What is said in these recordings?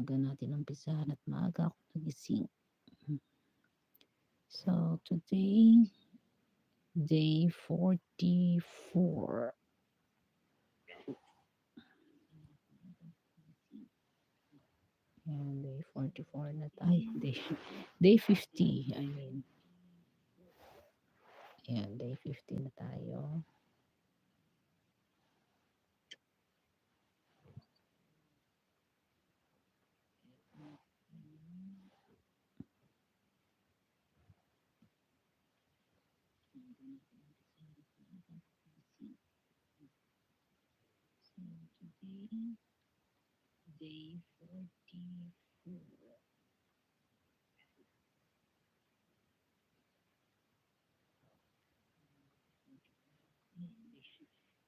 maaga natin umpisahan at maaga ako nagising. So, today, day 44. Ayan, day 44 na tayo. Day 50, I mean. Ayan, day 50 na tayo. So, today, day 44.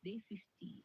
Day 50.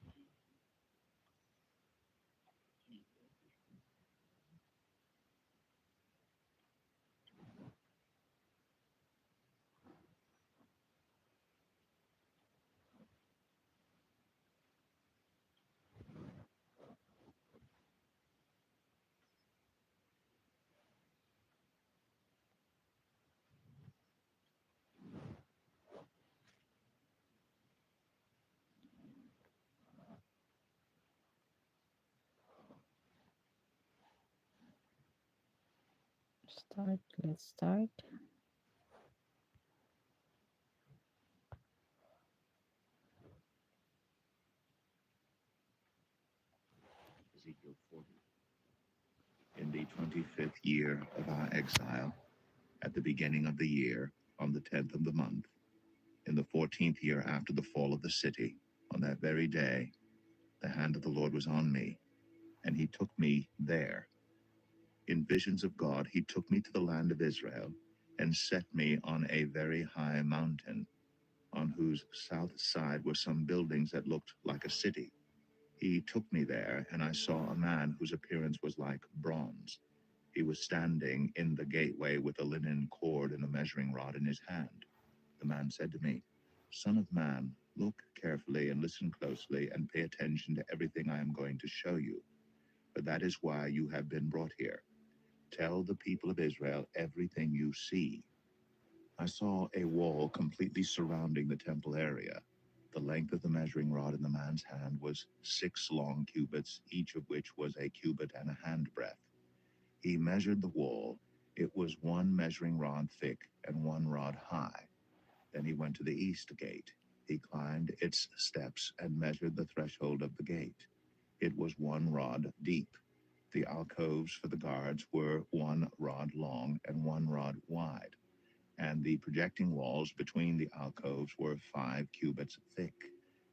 Let's start. Ezekiel 40. In the 25th year of our exile, at the beginning of the year, on the 10th of the month, in the 14th year after the fall of the city, on that very day, the hand of the Lord was on me, and he took me there. In visions of God, he took me to the land of Israel and set me on a very high mountain, on whose south side were some buildings that looked like a city. He took me there, and I saw a man whose appearance was like bronze. He was standing in the gateway with a linen cord and a measuring rod in his hand. The man said to me, "Son of man, look carefully and listen closely and pay attention to everything I am going to show you. For that is why you have been brought here. Tell the people of Israel everything you see." I saw a wall completely surrounding the temple area. The length of the measuring rod in the man's hand was 6 long cubits, each of which was a cubit and a handbreadth. He measured the wall. It was 1 measuring rod thick and 1 rod high. Then he went to the east gate. He climbed its steps and measured the threshold of the gate. It was 1 rod deep. The alcoves for the guards were 1 rod long and 1 rod wide, and the projecting walls between the alcoves were 5 cubits thick,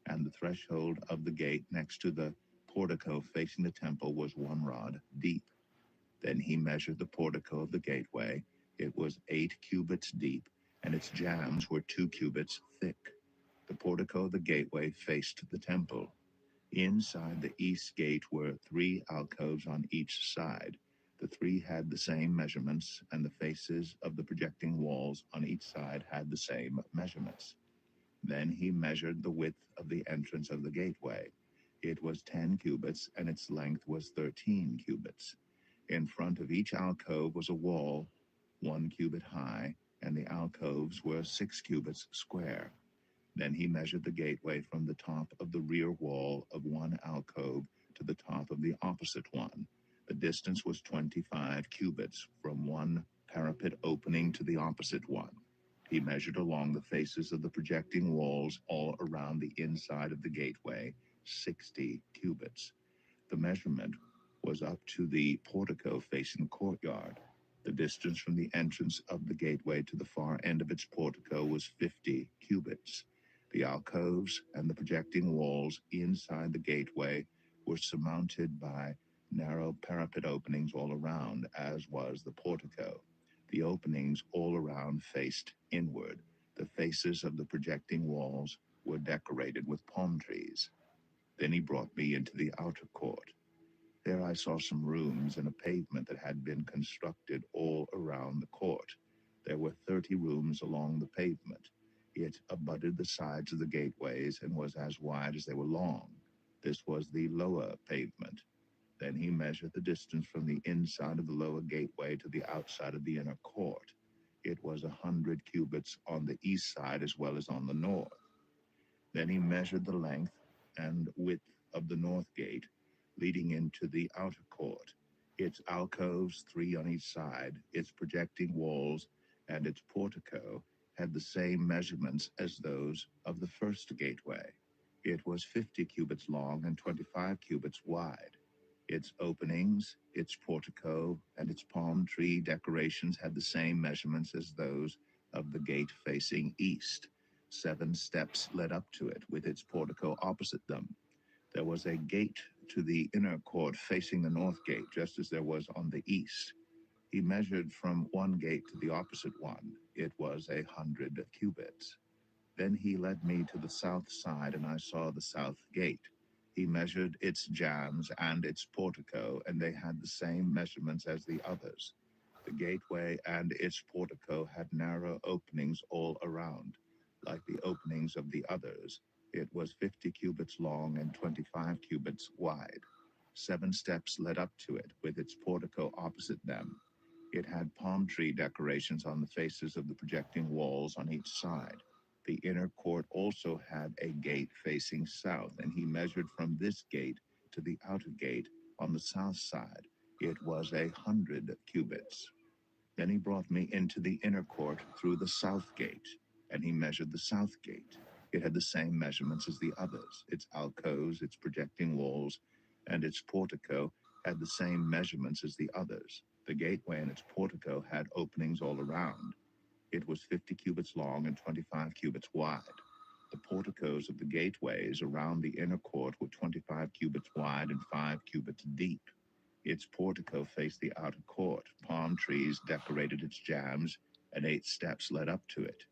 and the threshold of the gate next to the portico facing the temple was 1 rod deep. Then he measured the portico of the gateway. It was 8 cubits deep, and its jambs were 2 cubits thick. The portico of the gateway faced the temple. Inside the east gate were 3 alcoves on each side. The 3 had the same measurements, and the faces of the projecting walls on each side had the same measurements. Then he measured the width of the entrance of the gateway. It was 10 cubits, and its length was 13 cubits. In front of each alcove was a wall, 1 cubit high, and the alcoves were 6 cubits square. Then he measured the gateway from the top of the rear wall of one alcove to the top of the opposite one. The distance was 25 cubits from one parapet opening to the opposite one. He measured along the faces of the projecting walls all around the inside of the gateway, 60 cubits. The measurement was up to the portico facing the courtyard. The distance from the entrance of the gateway to the far end of its portico was 50 cubits. The alcoves and the projecting walls inside the gateway were surmounted by narrow parapet openings all around, as was the portico. The openings all around faced inward. The faces of the projecting walls were decorated with palm trees. Then he brought me into the outer court. There I saw some rooms and a pavement that had been constructed all around the court. There were 30 rooms along the pavement. It abutted the sides of the gateways and was as wide as they were long. This was the lower pavement. Then he measured the distance from the inside of the lower gateway to the outside of the inner court. It was 100 cubits on the east side as well as on the north. Then he measured the length and width of the north gate leading into the outer court, its alcoves, 3 on each side, its projecting walls, and its portico had the same measurements as those of the first gateway. It was 50 cubits long and 25 cubits wide. Its openings, its portico, and its palm tree decorations had the same measurements as those of the gate facing east. 7 steps led up to it, with its portico opposite them. There was a gate to the inner court facing the north gate, just as there was on the east. He measured from one gate to the opposite one. It was 100 cubits. Then he led me to the south side, and I saw the south gate. He measured its jambs and its portico, and they had the same measurements as the others. The gateway and its portico had narrow openings all around, like the openings of the others. It was 50 cubits long and 25 cubits wide. 7 steps led up to it, with its portico opposite them. It had palm tree decorations on the faces of the projecting walls on each side. The inner court also had a gate facing south, and he measured from this gate to the outer gate on the south side. It was 100 cubits. Then he brought me into the inner court through the south gate, and he measured the south gate. It had the same measurements as the others. Its alcoves, its projecting walls, and its portico had the same measurements as the others. The gateway and its portico had openings all around. It was 50 cubits long and 25 cubits wide. The porticos of the gateways around the inner court were 25 cubits wide and 5 cubits deep. Its portico faced the outer court. Palm trees decorated its jambs, and 8 steps led up to it.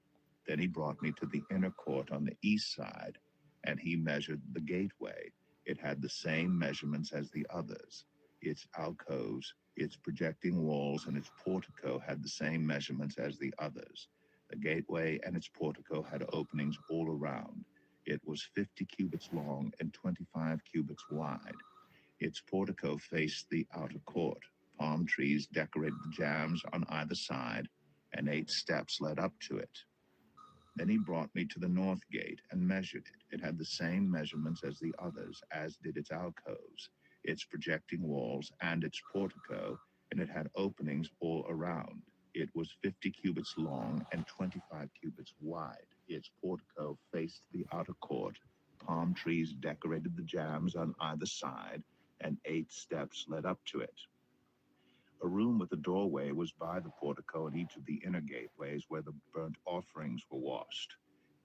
Then he brought me to the inner court on the east side, and he measured the gateway. It had the same measurements as the others. Its alcoves, its projecting walls, and its portico had the same measurements as the others. The gateway and its portico had openings all around. It was 50 cubits long and 25 cubits wide. Its portico faced the outer court. Palm trees decorated the jambs on either side, and 8 steps led up to it. Then he brought me to the north gate and measured it. It had the same measurements as the others, as did its alcoves, its projecting walls, and its portico, and it had openings all around. It was 50 cubits long and 25 cubits wide. Its portico faced the outer court. Palm trees decorated the jambs on either side, and 8 steps led up to it. A room with a doorway was by the portico at each of the inner gateways where the burnt offerings were washed.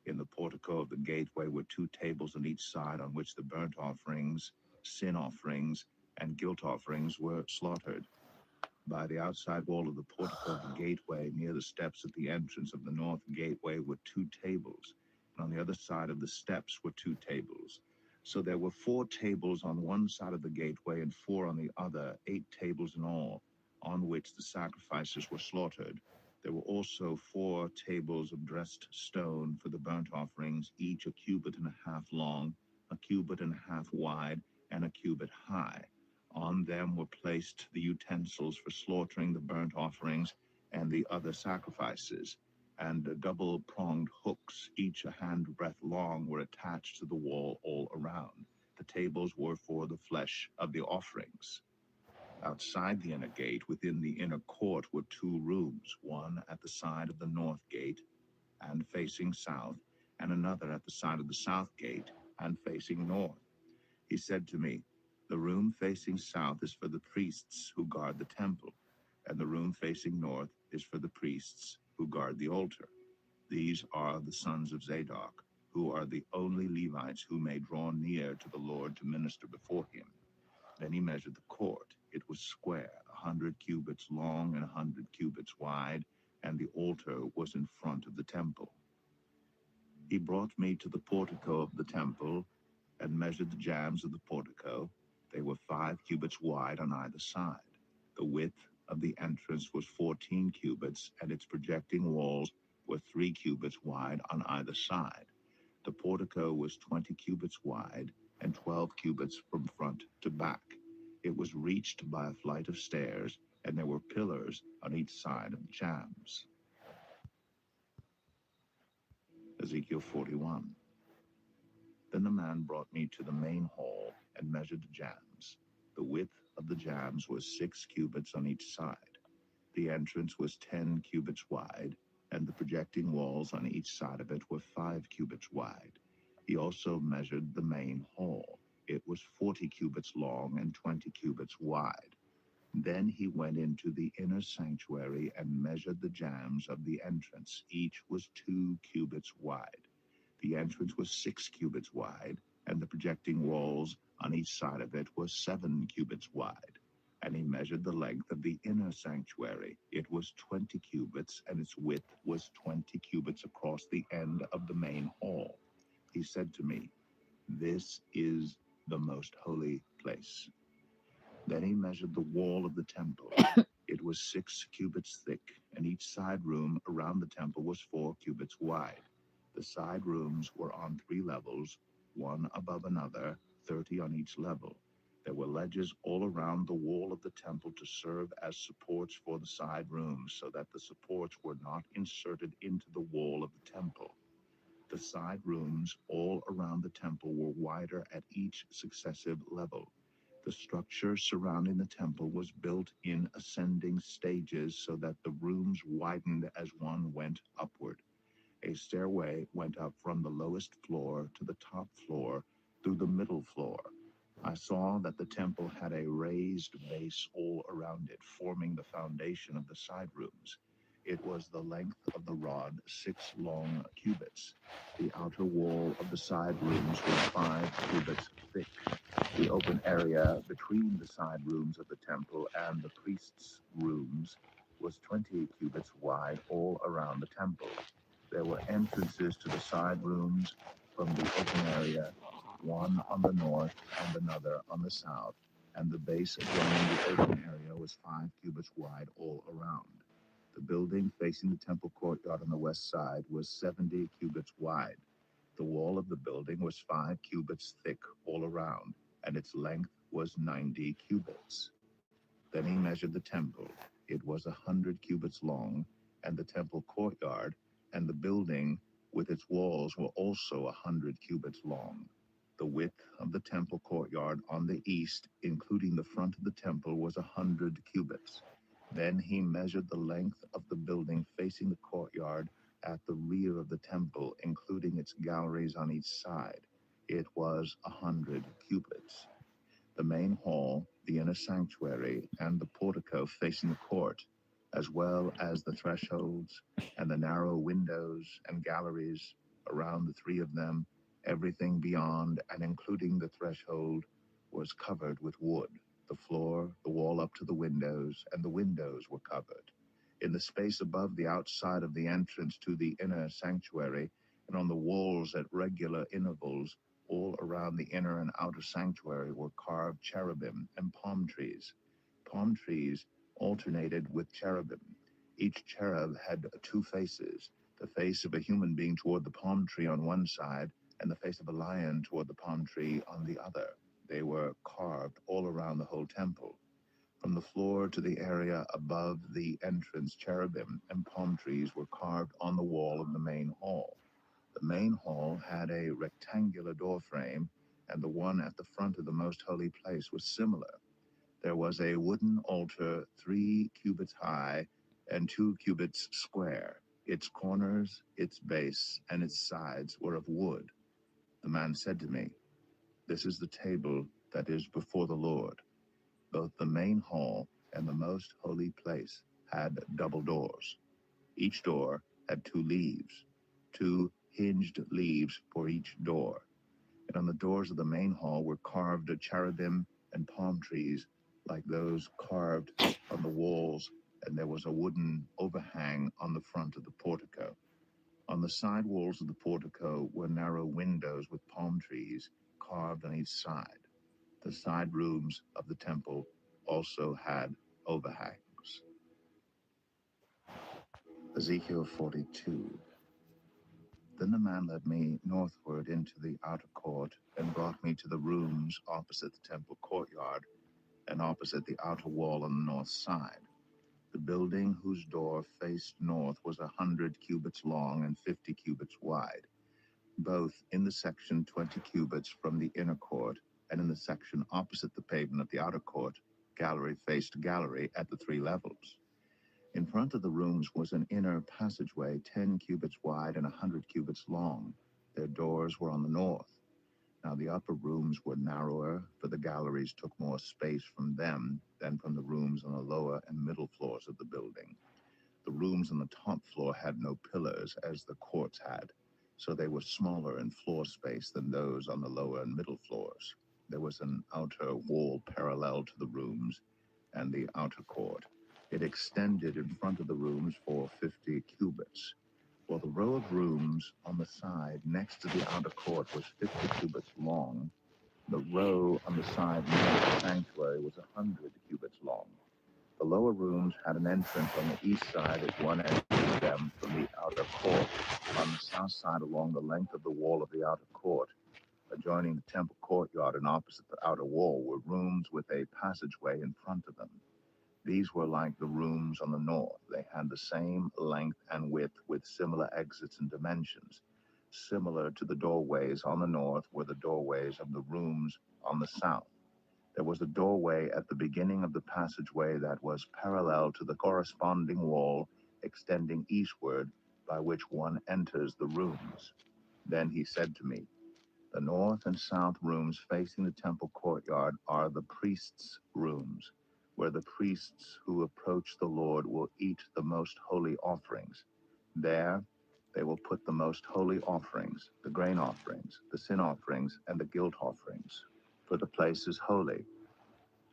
In the portico of the gateway were 2 tables on each side on which the burnt offerings, sin offerings, and guilt offerings were slaughtered. By the outside wall of the portico of the gateway, near the steps at the entrance of the north gateway, were 2 tables, and on the other side of the steps were 2 tables. So there were 4 tables on one side of the gateway and 4 on the other, 8 tables in all, on which the sacrifices were slaughtered. There were also 4 tables of dressed stone for the burnt offerings, each a cubit and a half long, a cubit and a half wide, and a cubit high. On them were placed the utensils for slaughtering the burnt offerings and the other sacrifices, and double-pronged hooks, each a handbreadth long, were attached to the wall all around. The tables were for the flesh of the offerings. Outside the inner gate, within the inner court, were 2 rooms, one at the side of the north gate and facing south, and another at the side of the south gate and facing north. He said to me, "The room facing south is for the priests who guard the temple, and the room facing north is for the priests who guard the altar. These are the sons of Zadok, who are the only Levites who may draw near to the Lord to minister before him." Then he measured the court. It was square, 100 cubits long and 100 cubits wide, and the altar was in front of the temple. He brought me to the portico of the temple and measured the jambs of the portico. They were 5 cubits wide on either side. The width of the entrance was 14 cubits, and its projecting walls were 3 cubits wide on either side. The portico was 20 cubits wide and 12 cubits from front to back. It was reached by a flight of stairs, and there were pillars on each side of the jambs. Ezekiel 41. Then the man brought me to the main hall and measured the jambs. The width of the jambs was 6 cubits on each side. The entrance was 10 cubits wide, and the projecting walls on each side of it were 5 cubits wide. He also measured the main hall. It was 40 cubits long and 20 cubits wide. Then he went into the inner sanctuary and measured the jambs of the entrance. Each was 2 cubits wide. The entrance was 6 cubits wide, and the projecting walls on each side of it were 7 cubits wide. And he measured the length of the inner sanctuary. It was 20 cubits, and its width was 20 cubits across the end of the main hall. He said to me, "This is the most holy place." Then he measured the wall of the temple. It was 6 cubits thick, and each side room around the temple was 4 cubits wide. The side rooms were on 3 levels, one above another, 30 on each level. There were ledges all around the wall of the temple to serve as supports for the side rooms, so that the supports were not inserted into the wall of the temple. The side rooms all around the temple were wider at each successive level. The structure surrounding the temple was built in ascending stages so that the rooms widened as one went upward. A stairway went up from the lowest floor to the top floor through the middle floor. I saw that the temple had a raised base all around it, forming the foundation of the side rooms. It was the length of the rod, 6 long cubits. The outer wall of the side rooms was 5 cubits thick. The open area between the side rooms of the temple and the priests' rooms was 20 cubits wide all around the temple. There were entrances to the side rooms from the open area, one on the north and another on the south, and the base adjoining the open area was 5 cubits wide all around. The building facing the temple courtyard on the west side was 70 cubits wide. The wall of the building was 5 cubits thick all around, and its length was 90 cubits. Then he measured the temple. It was 100 cubits long, and the temple courtyard and the building with its walls were also 100 cubits long. The width of the temple courtyard on the east, including the front of the temple, was 100 cubits. Then he measured the length of the building facing the courtyard at the rear of the temple, including its galleries on each side. It was 100 cubits. The main hall, the inner sanctuary, and the portico facing the court, as well as the thresholds and the narrow windows and galleries around the 3 of them, everything beyond and including the threshold was covered with wood. The floor, the wall up to the windows, and the windows were covered. In the space above the outside of the entrance to the inner sanctuary, and on the walls at regular intervals, all around the inner and outer sanctuary were carved cherubim and palm trees. Palm trees alternated with cherubim. Each cherub had 2 faces, the face of a human being toward the palm tree on one side, and the face of a lion toward the palm tree on the other. They were carved all around the whole temple. From the floor to the area above the entrance, cherubim and palm trees were carved on the wall of the main hall. The main hall had a rectangular door frame, and the one at the front of the most holy place was similar. There was a wooden altar 3 cubits high and 2 cubits square. Its corners, its base, and its sides were of wood. The man said to me, "This is the table that is before the Lord." Both the main hall and the most holy place had double doors. Each door had 2 leaves, 2 hinged leaves for each door. And on the doors of the main hall were carved cherubim and palm trees like those carved on the walls, and there was a wooden overhang on the front of the portico. On the side walls of the portico were narrow windows with palm trees carved on each side. The side rooms of the temple also had overhangs. Ezekiel 42. Then the man led me northward into the outer court and brought me to the rooms opposite the temple courtyard and opposite the outer wall on the north side. The building, whose door faced north, was 100 cubits long and 50 cubits wide, both in the section 20 cubits from the inner court, and in the section opposite the pavement of the outer court. Gallery faced gallery at the three levels. In front of the rooms was an inner passageway 10 cubits wide and 100 cubits long. Their doors were on the north. Now the upper rooms were narrower, for the galleries took more space from them than from the rooms on the lower and middle floors of the building. The rooms on the top floor had no pillars, as the courts had, so they were smaller in floor space than those on the lower and middle floors. There was an outer wall parallel to the rooms and the outer court. It extended in front of the rooms for 50 cubits. While the row of rooms on the side next to the outer court was 50 cubits long, the row on the side near the sanctuary was 100 cubits long. The lower rooms had an entrance on the east side at one end of them from the outer court. On the south side, along the length of the wall of the outer court, adjoining the temple courtyard and opposite the outer wall, were rooms with a passageway in front of them. These were like the rooms on the north. They had the same length and width with similar exits and dimensions. Similar to the doorways on the north were the doorways of the rooms on the south. There was a doorway at the beginning of the passageway that was parallel to the corresponding wall extending eastward, by which one enters the rooms. Then he said to me, "The north and south rooms facing the temple courtyard are the priests' rooms, where the priests who approach the Lord will eat the most holy offerings. There they will put the most holy offerings, the grain offerings, the sin offerings, and the guilt offerings. For the place is holy.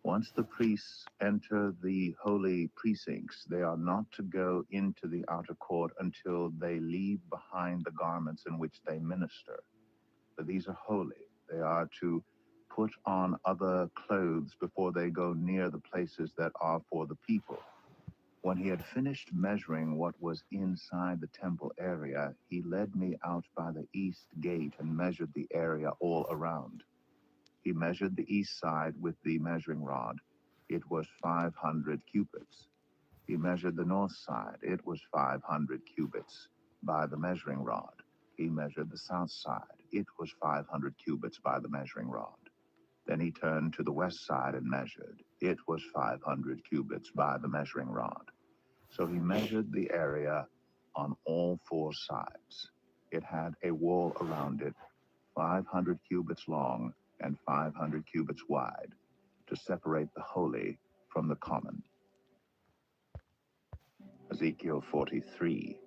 Once the priests enter the holy precincts, they are not to go into the outer court until they leave behind the garments in which they minister. For these are holy. They are to put on other clothes before they go near the places that are for the people." When he had finished measuring what was inside the temple area, he led me out by the east gate and measured the area all around. He measured the east side with the measuring rod. It was 500 cubits. He measured the north side. It was 500 cubits by the measuring rod. He measured the south side. It was 500 cubits by the measuring rod. Then he turned to the west side and measured. It was 500 cubits by the measuring rod. So he measured the area on all four sides. It had a wall around it, 500 cubits long and 500 cubits wide, to separate the holy from the common. Ezekiel 43.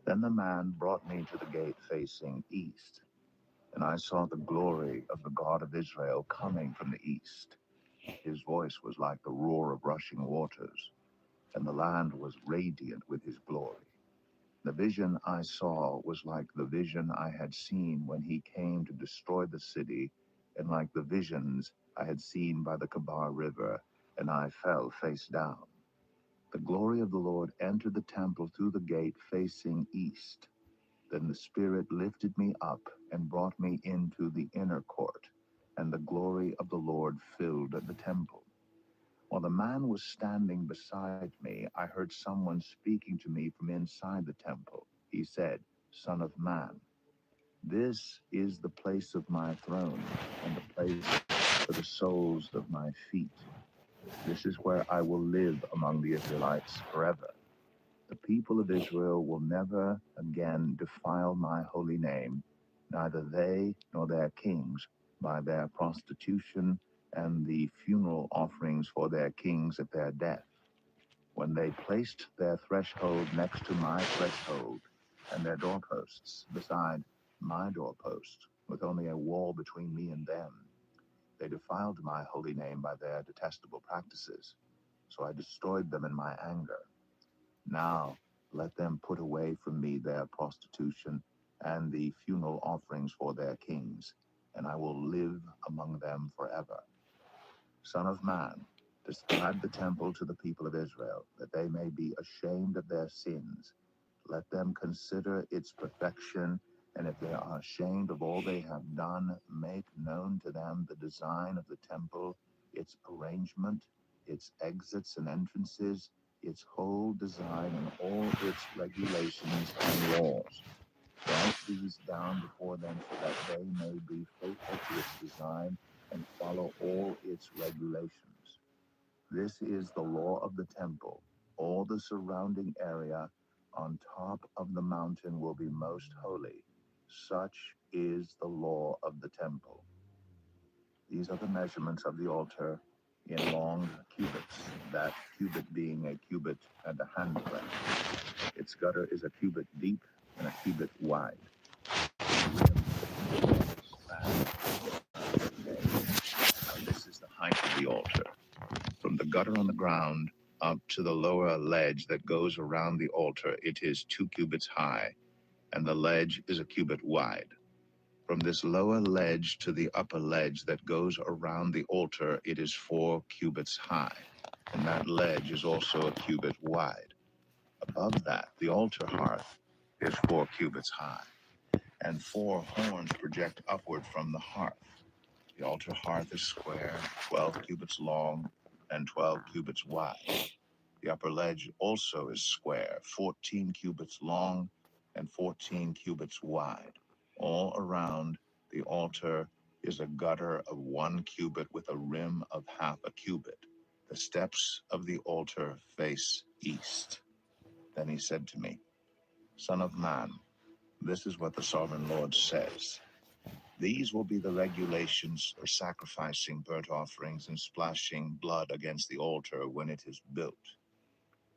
Then the man brought me to the gate facing east, and I saw the glory of the God of Israel coming from the east. His voice was like the roar of rushing waters, and the land was radiant with his glory. The vision I saw was like the vision I had seen when he came to destroy the city, and like the visions I had seen by the Kabar River, and I fell face down. The glory of the Lord entered the temple through the gate facing east. Then the Spirit lifted me up and brought me into the inner court, and the glory of the Lord filled the temple. While the man was standing beside me, I heard someone speaking to me from inside the temple. He said, "Son of man, this is the place of my throne and the place for the soles of my feet. This is where I will live among the Israelites forever. The people of Israel will never again defile my holy name, neither they nor their kings, by their prostitution and the funeral offerings for their kings at their death. When they placed their threshold next to my threshold, and their doorposts beside my doorpost, with only a wall between me and them, they defiled my holy name by their detestable practices. So I destroyed them in my anger. Now let them put away from me their prostitution and the funeral offerings for their kings, and I will live among them forever. Son of man, describe the temple to the people of Israel, that they may be ashamed of their sins. Let them consider its perfection, and if they are ashamed of all they have done, make known to them the design of the temple its arrangement, its exits and entrances, its whole design, and all its regulations and laws. Write these down before them so that they may be faithful to its design and follow all its regulations. This is the law of the temple. All the surrounding area on top of the mountain will be most holy. Such is the law of the temple. These are the measurements of the altar in long cubits, that cubit being a cubit and a handbreadth. Its gutter is a cubit deep and a cubit wide. Now this is the height of the altar. From the gutter on the ground up to the lower ledge that goes around the altar, it is 2 cubits high, and the ledge is a cubit wide. From this lower ledge to the upper ledge that goes around the altar, it is 4 cubits high, and that ledge is also a cubit wide. Above that, the altar hearth is 4 cubits high, and 4 horns project upward from the hearth. The altar hearth is square, 12 cubits long, and 12 cubits wide. The upper ledge also is square, 14 cubits long and 14 cubits wide. All around the altar is a gutter of 1 cubit with a rim of half a cubit. The steps of the altar face east. Then he said to me, Son of man, this is what the sovereign Lord says. These will be the regulations for sacrificing burnt offerings and splashing blood against the altar when it is built.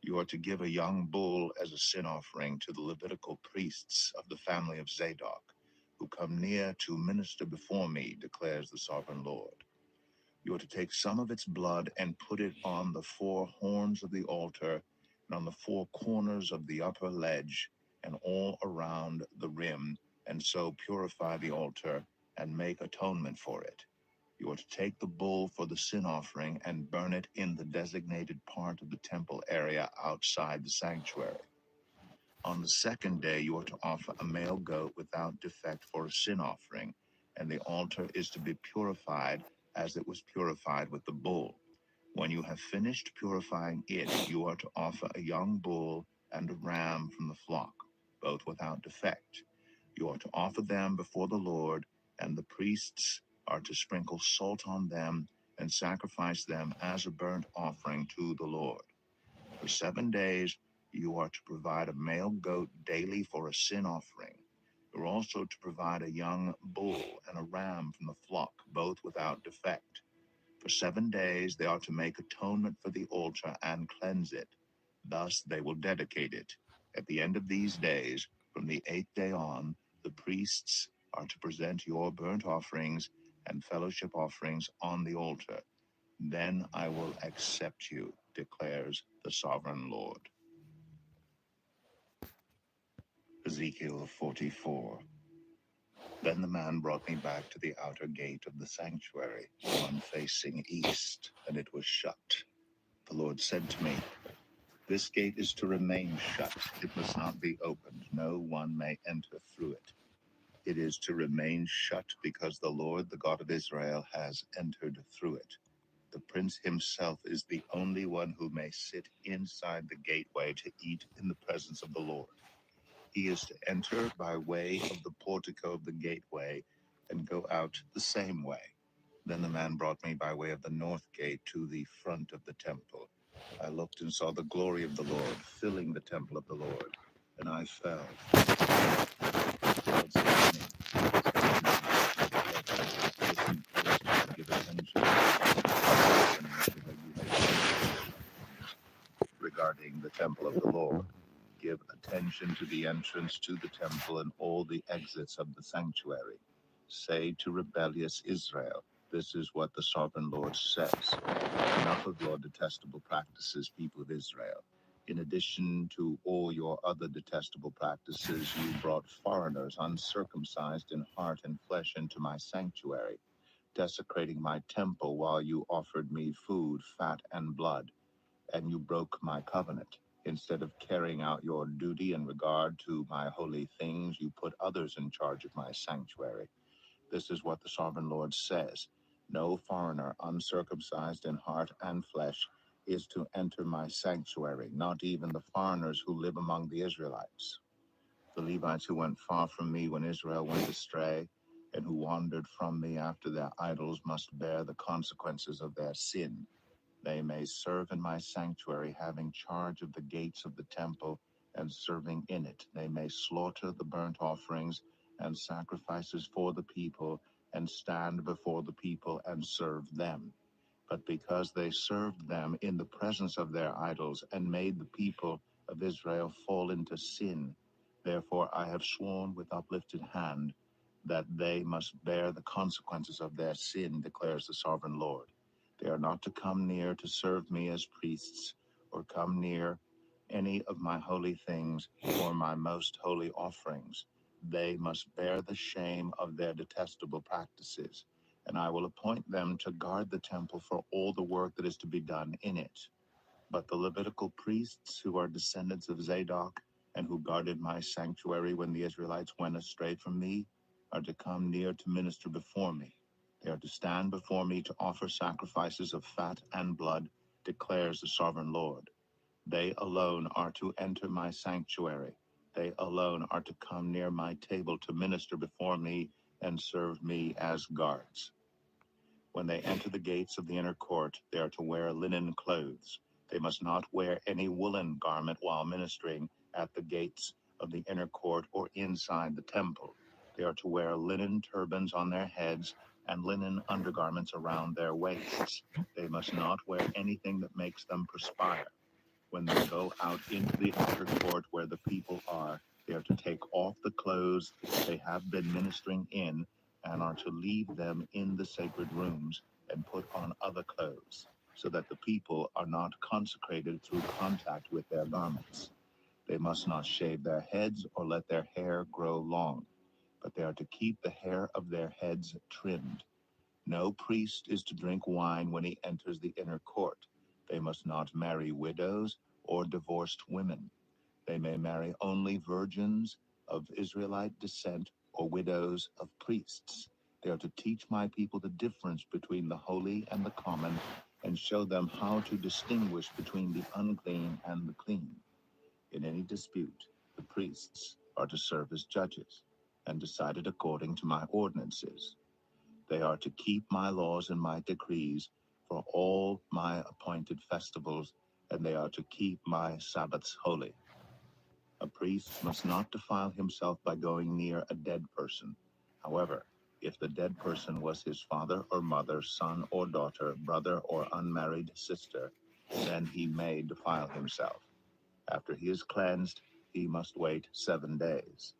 You are to give a young bull as a sin offering to the Levitical priests of the family of Zadok, who come near to minister before me, declares the sovereign Lord. You are to take some of its blood and put it on the 4 horns of the altar and on the 4 corners of the upper ledge and all around the rim, and so purify the altar and make atonement for it. You are to take the bull for the sin offering and burn it in the designated part of the temple area outside the sanctuary. On the second day, you are to offer a male goat without defect for a sin offering, and the altar is to be purified as it was purified with the bull. When you have finished purifying it, you are to offer a young bull and a ram from the flock, both without defect. You are to offer them before the Lord, and the priests are to sprinkle salt on them and sacrifice them as a burnt offering to the Lord. For 7 days, you are to provide a male goat daily for a sin offering. You are also to provide a young bull and a ram from the flock, both without defect. For 7 days, they are to make atonement for the altar and cleanse it. Thus, they will dedicate it. At the end of these days, from the 8th day on, the priests are to present your burnt offerings and fellowship offerings on the altar. Then I will accept you, declares the sovereign Lord. Ezekiel 44. Then the man brought me back to the outer gate of the sanctuary, one facing east, and it was shut. The Lord said to me, This gate is to remain shut. It must not be opened. No one may enter through it. It is to remain shut because the Lord, the God of Israel, has entered through it. The prince himself is the only one who may sit inside the gateway to eat in the presence of the Lord. He is to enter by way of the portico of the gateway and go out the same way. Then the man brought me by way of the north gate to the front of the temple. I looked and saw the glory of the Lord filling the temple of the Lord, and I fell. The Lord said to me, Listen closely and give attention regarding the temple of the Lord. Give attention to the entrance to the temple and all the exits of the sanctuary. Say to rebellious Israel, this is what the sovereign Lord says. Enough of your detestable practices, people of Israel. In addition to all your other detestable practices, you brought foreigners uncircumcised in heart and flesh into my sanctuary, desecrating my temple while you offered me food, fat, and blood, and you broke my covenant. Instead of carrying out your duty in regard to my holy things, you put others in charge of my sanctuary. This is what the sovereign Lord says. No foreigner uncircumcised in heart and flesh is to enter my sanctuary, not even the foreigners who live among the Israelites. The Levites who went far from me when Israel went astray, and who wandered from me after their idols, must bear the consequences of their sin. They may serve in my sanctuary, having charge of the gates of the temple and serving in it. They may slaughter the burnt offerings and sacrifices for the people, and stand before the people and serve them. But because they served them in the presence of their idols and made the people of Israel fall into sin, therefore I have sworn with uplifted hand that they must bear the consequences of their sin, declares the sovereign Lord. They are not to come near to serve me as priests, or come near any of my holy things or my most holy offerings. They must bear the shame of their detestable practices, and I will appoint them to guard the temple for all the work that is to be done in it. But the Levitical priests, who are descendants of Zadok, and who guarded my sanctuary when the Israelites went astray from me, are to come near to minister before me. They are to stand before me to offer sacrifices of fat and blood, declares the sovereign Lord. They alone are to enter my sanctuary. They alone are to come near my table to minister before me and serve me as guards. When they enter the gates of the inner court, they are to wear linen clothes. They must not wear any woolen garment while ministering at the gates of the inner court or inside the temple. They are to wear linen turbans on their heads and linen undergarments around their waists. They must not wear anything that makes them perspire. When they go out into the outer court where the people are, they are to take off the clothes they have been ministering in, and are to leave them in the sacred rooms and put on other clothes, so that the people are not consecrated through contact with their garments. They must not shave their heads or let their hair grow long, but they are to keep the hair of their heads trimmed. No priest is to drink wine when he enters the inner court. They must not marry widows or divorced women. They may marry only virgins of Israelite descent or widows of priests. They are to teach my people the difference between the holy and the common, and show them how to distinguish between the unclean and the clean. In any dispute, the priests are to serve as judges and decide it according to my ordinances. They are to keep my laws and my decrees for all my appointed festivals, and they are to keep my Sabbaths holy. A priest must not defile himself by going near a dead person. However, if the dead person was his father or mother, son or daughter, brother or unmarried sister, then he may defile himself. After he is cleansed, he must wait 7 days.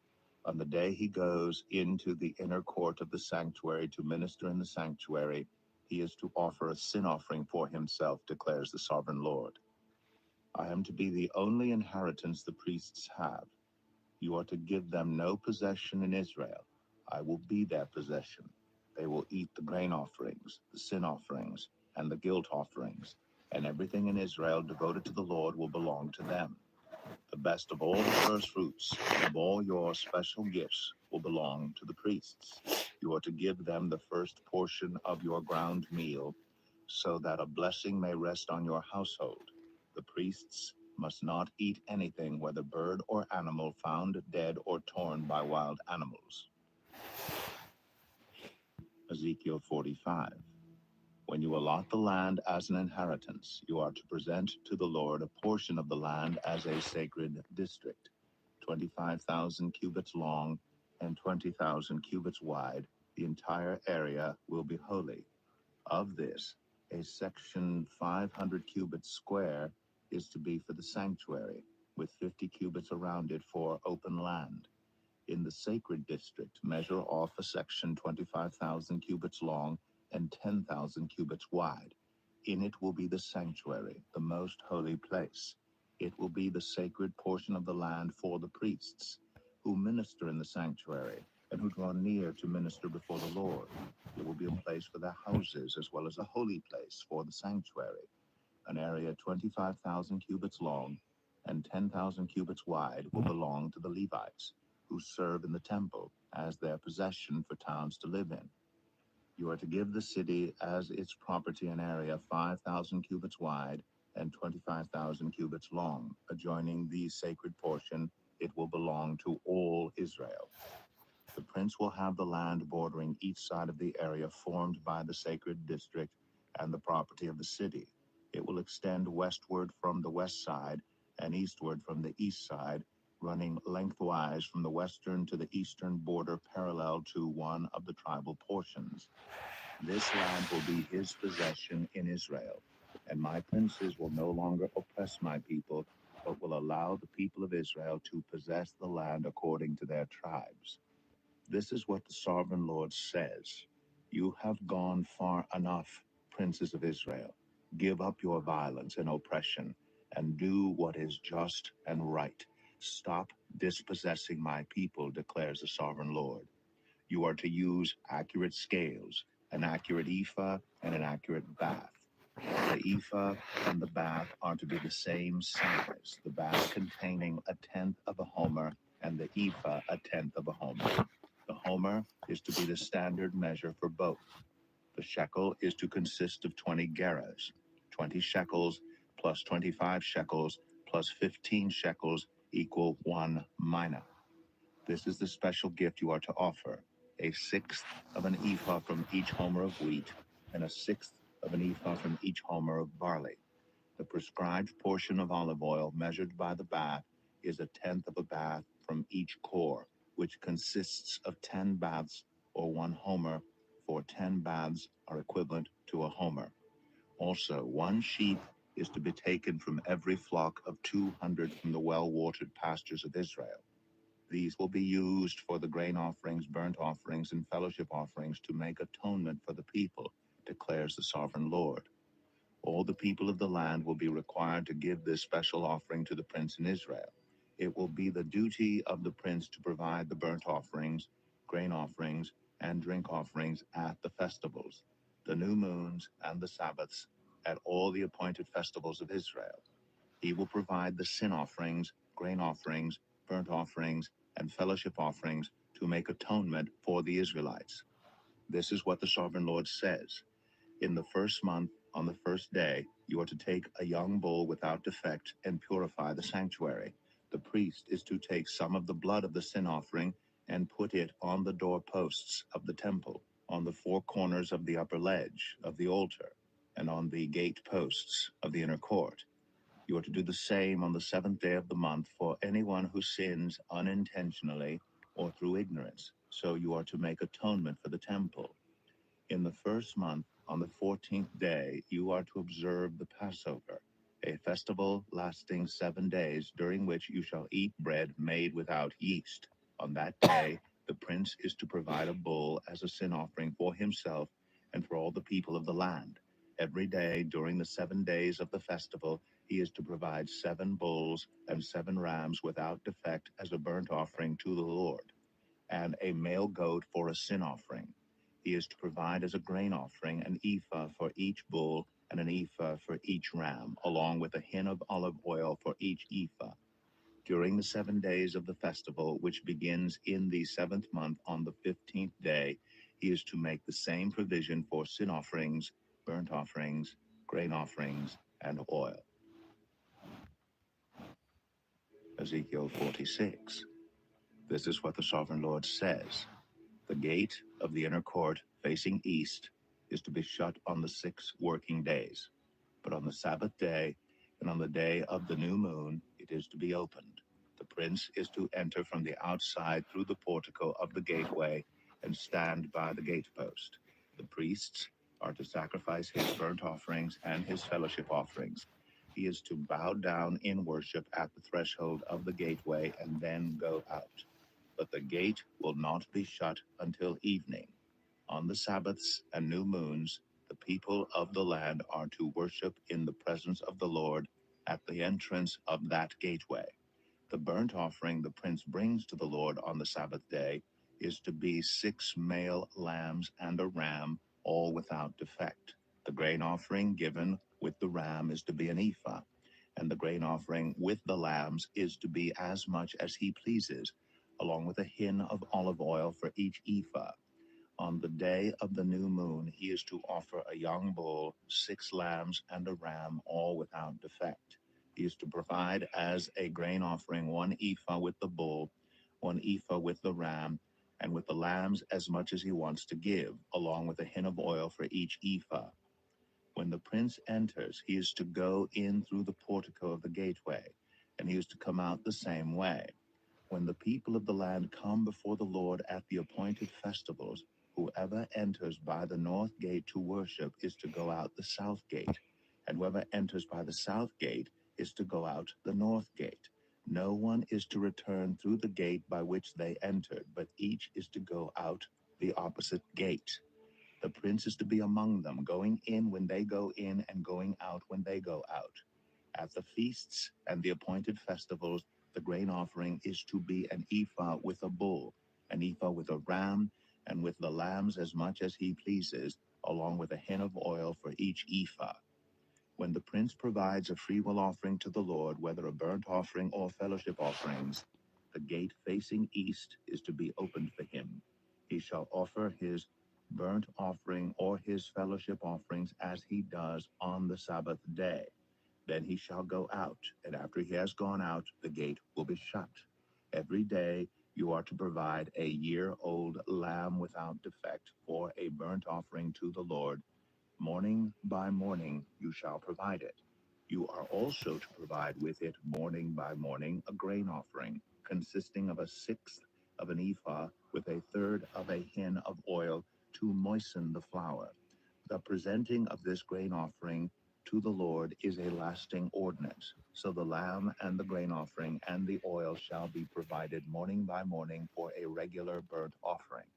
On the day he goes into the inner court of the sanctuary to minister in the sanctuary, he is to offer a sin offering for himself, declares the sovereign Lord. I am to be the only inheritance the priests have. You are to give them no possession in Israel. I will be their possession. They will eat the grain offerings, the sin offerings, and the guilt offerings, and everything in Israel devoted to the Lord will belong to them. The best of all the first fruits and of all your special gifts will belong to the priests. You are to give them the first portion of your ground meal, so that a blessing may rest on your household. The priests must not eat anything, whether bird or animal, found dead or torn by wild animals. Ezekiel 45. When you allot the land as an inheritance, you are to present to the Lord a portion of the land as a sacred district, 25,000 cubits long and 20,000 cubits wide. The entire area will be holy. Of this, a section 500 cubits square is to be for the sanctuary, with 50 cubits around it for open land. In the sacred district, measure off a section 25,000 cubits long and 10,000 cubits wide. In it will be the sanctuary, the most holy place. It will be the sacred portion of the land for the priests, who minister in the sanctuary and who draw near to minister before the Lord. It will be a place for their houses, as well as a holy place for the sanctuary. An area 25,000 cubits long and 10,000 cubits wide will belong to the Levites, who serve in the temple as their possession for towns to live in. You are to give the city as its property an area 5,000 cubits wide and 25,000 cubits long. Adjoining the sacred portion, it will belong to all Israel. The prince will have the land bordering each side of the area formed by the sacred district and the property of the city. It will extend westward from the west side and eastward from the east side, running lengthwise from the western to the eastern border parallel to one of the tribal portions. This land will be his possession in Israel, and my princes will no longer oppress my people, but will allow the people of Israel to possess the land according to their tribes. This is what the sovereign Lord says. You have gone far enough, princes of Israel. Give up your violence and oppression, and do what is just and right. Stop dispossessing my people, declares the sovereign Lord. You are to use accurate scales, an accurate ephah, and an accurate bath. The ephah and the bath are to be the same size, the bath containing a tenth of a homer, and the ephah a tenth of a homer. The homer is to be the standard measure for both. The shekel is to consist of 20 gerahs, 20 shekels plus 25 shekels plus 15 shekels equal 1 mina. This is the special gift you are to offer, a sixth of an ephah from each homer of wheat, and a sixth of an ephah from each homer of barley. The prescribed portion of olive oil measured by the bath is a tenth of a bath from each core, which consists of 10 baths or 1 homer, for 10 baths are equivalent to a homer. Also, 1 sheep is to be taken from every flock of 200 from the well-watered pastures of Israel. These will be used for the grain offerings, burnt offerings, and fellowship offerings to make atonement for the people, declares the sovereign Lord. All the people of the land will be required to give this special offering to the prince in Israel. It will be the duty of the prince to provide the burnt offerings, grain offerings, and drink offerings at the festivals, the new moons, and the Sabbaths, at all the appointed festivals of Israel. He will provide the sin offerings, grain offerings, burnt offerings, and fellowship offerings to make atonement for the Israelites. This is what the sovereign Lord says. In the first month, on the first day, you are to take a young bull without defect and purify the sanctuary. The priest is to take some of the blood of the sin offering and put it on the doorposts of the temple, on the 4 corners of the upper ledge of the altar, and on the gate posts of the inner court. You are to do the same on the 7th day of the month for anyone who sins unintentionally or through ignorance. So you are to make atonement for the temple. In the first month, on the 14th day, you are to observe the Passover, a festival lasting 7 days, during which you shall eat bread made without yeast. On that day, the prince is to provide a bull as a sin offering for himself and for all the people of the land. Every day during the 7 days of the festival, he is to provide 7 bulls and 7 rams without defect as a burnt offering to the Lord, and a male goat for a sin offering. He is to provide as a grain offering an ephah for each bull and an ephah for each ram, along with a hin of olive oil for each ephah. During the 7 days of the festival, which begins in the 7th month on the 15th day, he is to make the same provision for sin offerings, burnt offerings, grain offerings, and oil. Ezekiel 46. This is what the sovereign Lord says. The gate of the inner court facing east is to be shut on the 6 working days, but on the Sabbath day and on the day of the new moon it is to be opened. The prince is to enter from the outside through the portico of the gateway and stand by the gatepost. The priests are to sacrifice his burnt offerings and his fellowship offerings. He is to bow down in worship at the threshold of the gateway and then go out. But the gate will not be shut until evening. On the Sabbaths and new moons, the people of the land are to worship in the presence of the Lord at the entrance of that gateway. The burnt offering the prince brings to the Lord on the Sabbath day is to be 6 male lambs and a ram, all without defect. The grain offering given with the ram is to be an ephah, and the grain offering with the lambs is to be as much as he pleases, along with a hin of olive oil for each ephah. On the day of the new moon, he is to offer a young bull, 6 lambs, and a ram, all without defect. He is to provide as a grain offering 1 ephah with the bull, 1 ephah with the ram, and with the lambs as much as he wants to give, along with a hin of oil for each ephah. When the prince enters, he is to go in through the portico of the gateway, and he is to come out the same way. When the people of the land come before the Lord at the appointed festivals, whoever enters by the north gate to worship is to go out the south gate, and whoever enters by the south gate is to go out the north gate. No one is to return through the gate by which they entered, but each is to go out the opposite gate. The prince is to be among them, going in when they go in and going out when they go out. At the feasts and the appointed festivals, the grain offering is to be an ephah with a bull, an ephah with a ram, and with the lambs as much as he pleases, along with a hin of oil for each ephah. When the prince provides a freewill offering to the Lord, whether a burnt offering or fellowship offerings, the gate facing east is to be opened for him. He shall offer his burnt offering or his fellowship offerings as he does on the Sabbath day. Then he shall go out, and after he has gone out, the gate will be shut. Every day you are to provide a year-old lamb without defect for a burnt offering to the Lord. Morning by morning you shall provide it. You are also to provide with it morning by morning a grain offering, consisting of 1/6 of an ephah with 1/3 of a hin of oil to moisten the flour. The presenting of this grain offering to the Lord is a lasting ordinance. So the lamb and the grain offering and the oil shall be provided morning by morning for a regular burnt offering.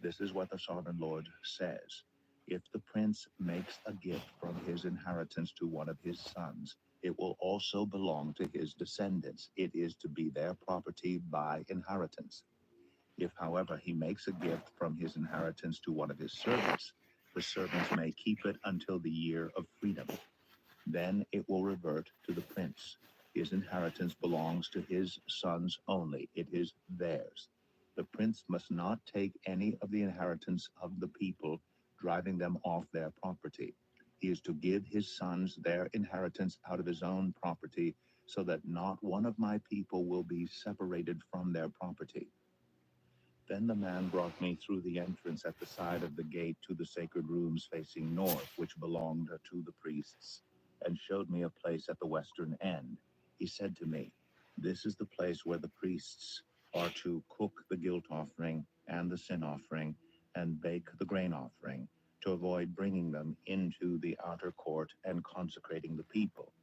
This is what the sovereign Lord says. If the prince makes a gift from his inheritance to one of his sons, it will also belong to his descendants. It is to be their property by inheritance. If, however, he makes a gift from his inheritance to one of his servants, the servants may keep it until the year of freedom. Then it will revert to the prince. His inheritance belongs to his sons only. It is theirs. The prince must not take any of the inheritance of the people, driving them off their property. He is to give his sons their inheritance out of his own property, so that not one of my people will be separated from their property. Then the man brought me through the entrance at the side of the gate to the sacred rooms facing north, which belonged to the priests, and showed me a place at the western end. He said to me, "This is the place where the priests are to cook the guilt offering and the sin offering and bake the grain offering, to avoid bringing them into the outer court and consecrating the people."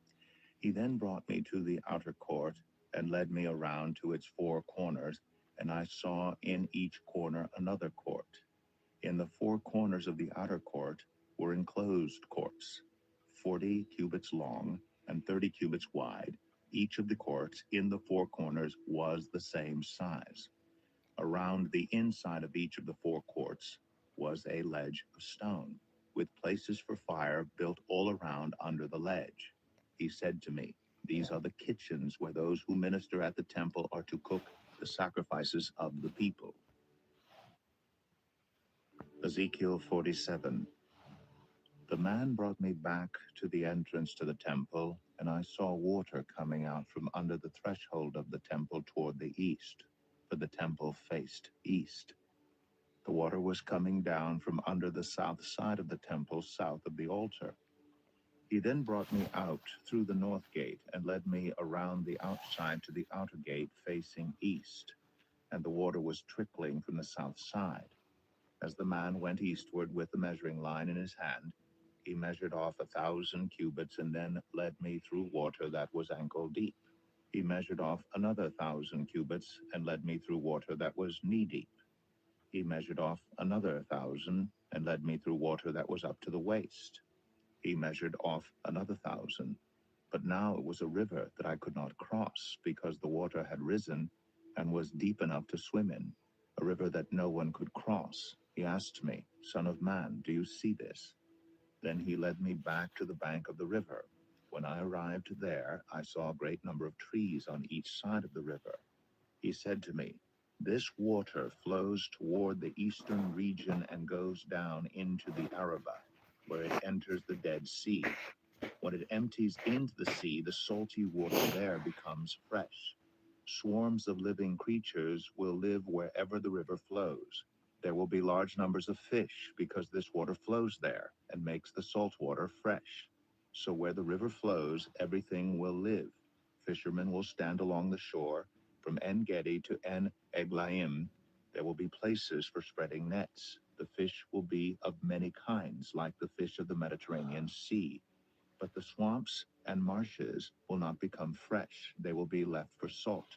He then brought me to the outer court and led me around to its 4 corners, and I saw in each corner another court. In the 4 corners of the outer court were enclosed courts, 40 cubits long and 30 cubits wide. Each of the courts in the 4 corners was the same size. Around the inside of each of the 4 courts was a ledge of stone, with places for fire built all around under the ledge. He said to me, "These are the kitchens where those who minister at the temple are to cook the sacrifices of the people." Ezekiel 47. The man brought me back to the entrance to the temple, and I saw water coming out from under the threshold of the temple toward the east, for the temple faced east. The water was coming down from under the south side of the temple, south of the altar. He then brought me out through the north gate and led me around the outside to the outer gate facing east, and the water was trickling from the south side. As the man went eastward with the measuring line in his hand, he measured off 1,000 cubits and then led me through water that was ankle deep. He measured off another 1,000 cubits and led me through water that was knee deep. He measured off another 1,000 and led me through water that was up to the waist. He measured off another 1,000, but now it was a river that I could not cross because the water had risen and was deep enough to swim in, a river that no one could cross. He asked me, "Son of man, do you see this?" Then he led me back to the bank of the river. When I arrived there, I saw a great number of trees on each side of the river. He said to me, This water flows toward the eastern region and goes down into the Arabah, where it enters the Dead Sea. When it empties into the sea, the salty water there becomes fresh. Swarms of living creatures will live wherever the river flows. There will be large numbers of fish because this water flows there and makes the salt water fresh. So where the river flows, everything will live. Fishermen will stand along the shore from En Gedi to En Eglaim. There will be places for spreading nets. The fish will be of many kinds, like the fish of the Mediterranean Sea. But the swamps and marshes will not become fresh. They will be left for salt.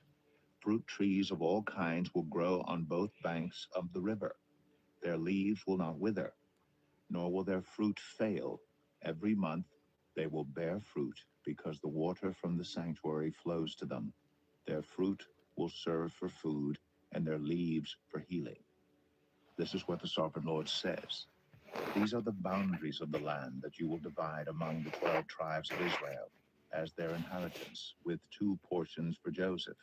Fruit trees of all kinds will grow on both banks of the river. Their leaves will not wither, nor will their fruit fail. Every month they will bear fruit, because the water from the sanctuary flows to them. Their fruit will serve for food, and their leaves for healing. This is what the sovereign Lord says. These are the boundaries of the land that you will divide among the 12 tribes of Israel as their inheritance, with 2 portions for Joseph.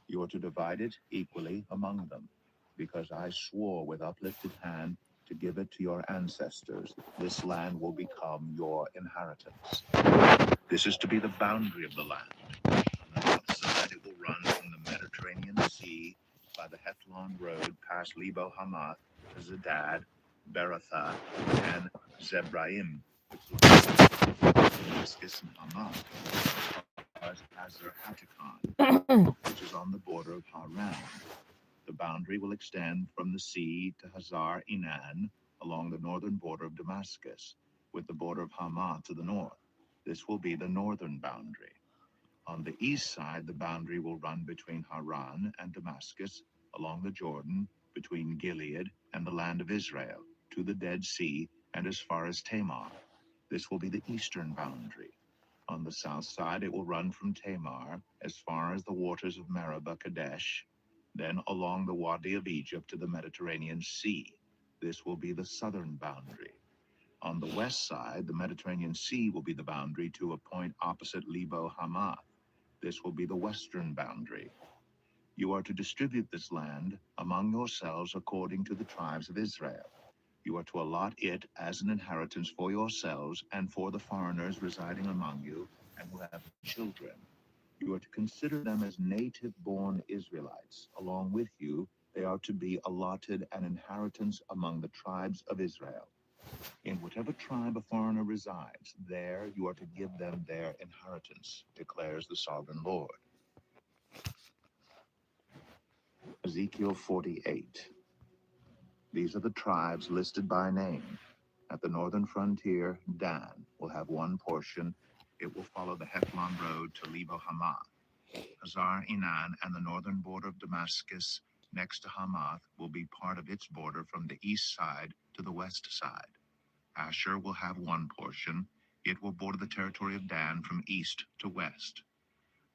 You are to divide it equally among them, because I swore with uplifted hand to give it to your ancestors. This land will become your inheritance. This is to be the boundary of the land. On the north side, it will run from the Mediterranean Sea by the Hethlon Road past Lebo Hamath to Zedad, Beratha, and Zebraim, which will be Damascus and Hamath, as Hazar Hatticon, which is on the border of Haran. The boundary will extend from the sea to Hazar Enan along the northern border of Damascus, with the border of Hamath to the north. This will be the northern boundary. On the east side, the boundary will run between Haran and Damascus, along the Jordan, between Gilead and the land of Israel, to the Dead Sea, and as far as Tamar. This will be the eastern boundary. On the south side, it will run from Tamar as far as the waters of Meribah Kadesh, then along the Wadi of Egypt to the Mediterranean Sea. This will be the southern boundary. On the west side, the Mediterranean Sea will be the boundary to a point opposite Lebo Hamath. This will be the western boundary. You are to distribute this land among yourselves according to the tribes of Israel. You are to allot it as an inheritance for yourselves and for the foreigners residing among you and who have children. You are to consider them as native-born Israelites. Along with you, they are to be allotted an inheritance among the tribes of Israel. In whatever tribe a foreigner resides, there you are to give them their inheritance, declares the sovereign Lord. Ezekiel 48. These are the tribes listed by name. At the northern frontier, Dan will have one portion. It will follow the Hethlon road to Lebo Hamath. Hazar Enan and the northern border of Damascus next to Hamath will be part of its border from the east side to the west side. Asher will have one portion. It will border the territory of Dan from east to west.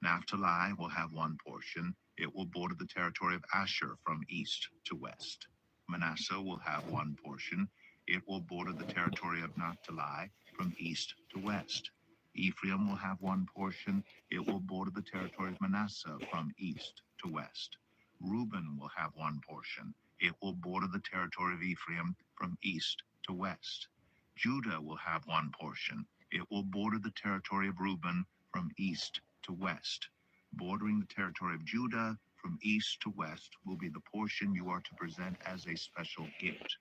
Naphtali will have one portion. It will border the territory of Asher from east to west. Manasseh will have one portion. It will border the territory of Naphtali from east to west. Ephraim will have one portion. It will border the territory of Manasseh from east to west. Reuben will have one portion. It will border the territory of Ephraim from east to west. Judah will have one portion. It will border the territory of Reuben from east to west. Bordering the territory of Judah from east to west will be the portion you are to present as a special gift.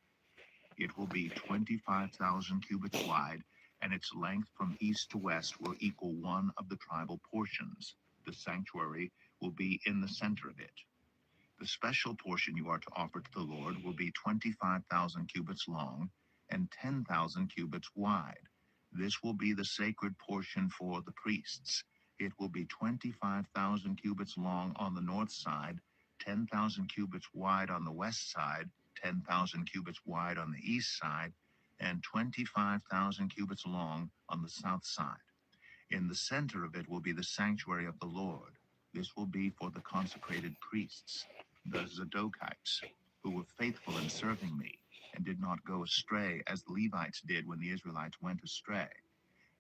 It will be 25,000 cubits wide, and its length from east to west will equal one of the tribal portions. The sanctuary will be in the center of it. The special portion you are to offer to the Lord will be 25,000 cubits long and 10,000 cubits wide. This will be the sacred portion for the priests. It will be 25,000 cubits long on the north side, 10,000 cubits wide on the west side, 10,000 cubits wide on the east side, and 25,000 cubits long on the south side. In the center of it will be the sanctuary of the Lord. This will be for the consecrated priests, the Zadokites, who were faithful in serving me and did not go astray as the Levites did when the Israelites went astray.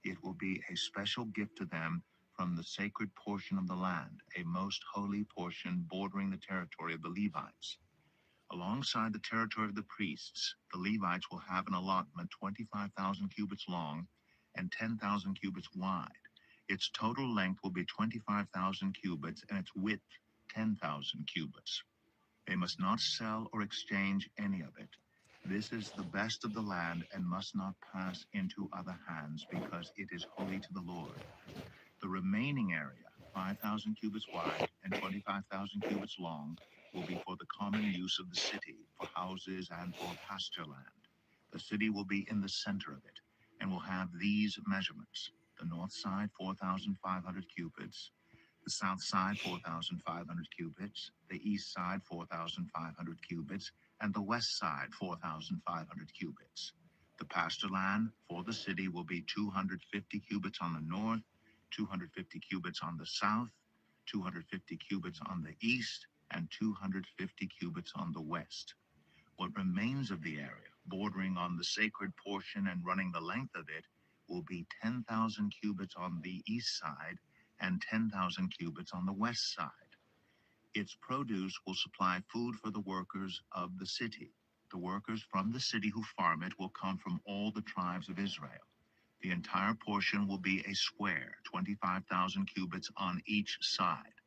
It will be a special gift to them from from the sacred portion of the land, a most holy portion bordering the territory of the Levites. Alongside the territory of the priests, the Levites will have an allotment 25,000 cubits long and 10,000 cubits wide. Its total length will be 25,000 cubits and its width 10,000 cubits. They must not sell or exchange any of it. This is the best of the land and must not pass into other hands because it is holy to the Lord. The remaining area, 5,000 cubits wide and 25,000 cubits long, will be for the common use of the city, for houses and for pasture land. The city will be in the center of it and will have these measurements: the north side 4,500 cubits, the south side 4,500 cubits, the east side 4,500 cubits, and the west side 4,500 cubits. The pasture land for the city will be 250 cubits on the north, 250 cubits on the south, 250 cubits on the east, and 250 cubits on the west. What remains of the area, bordering on the sacred portion and running the length of it, will be 10,000 cubits on the east side and 10,000 cubits on the west side. Its produce will supply food for the workers of the city. The workers from the city who farm it will come from all the tribes of Israel. The entire portion will be a square, 25,000 cubits on each side.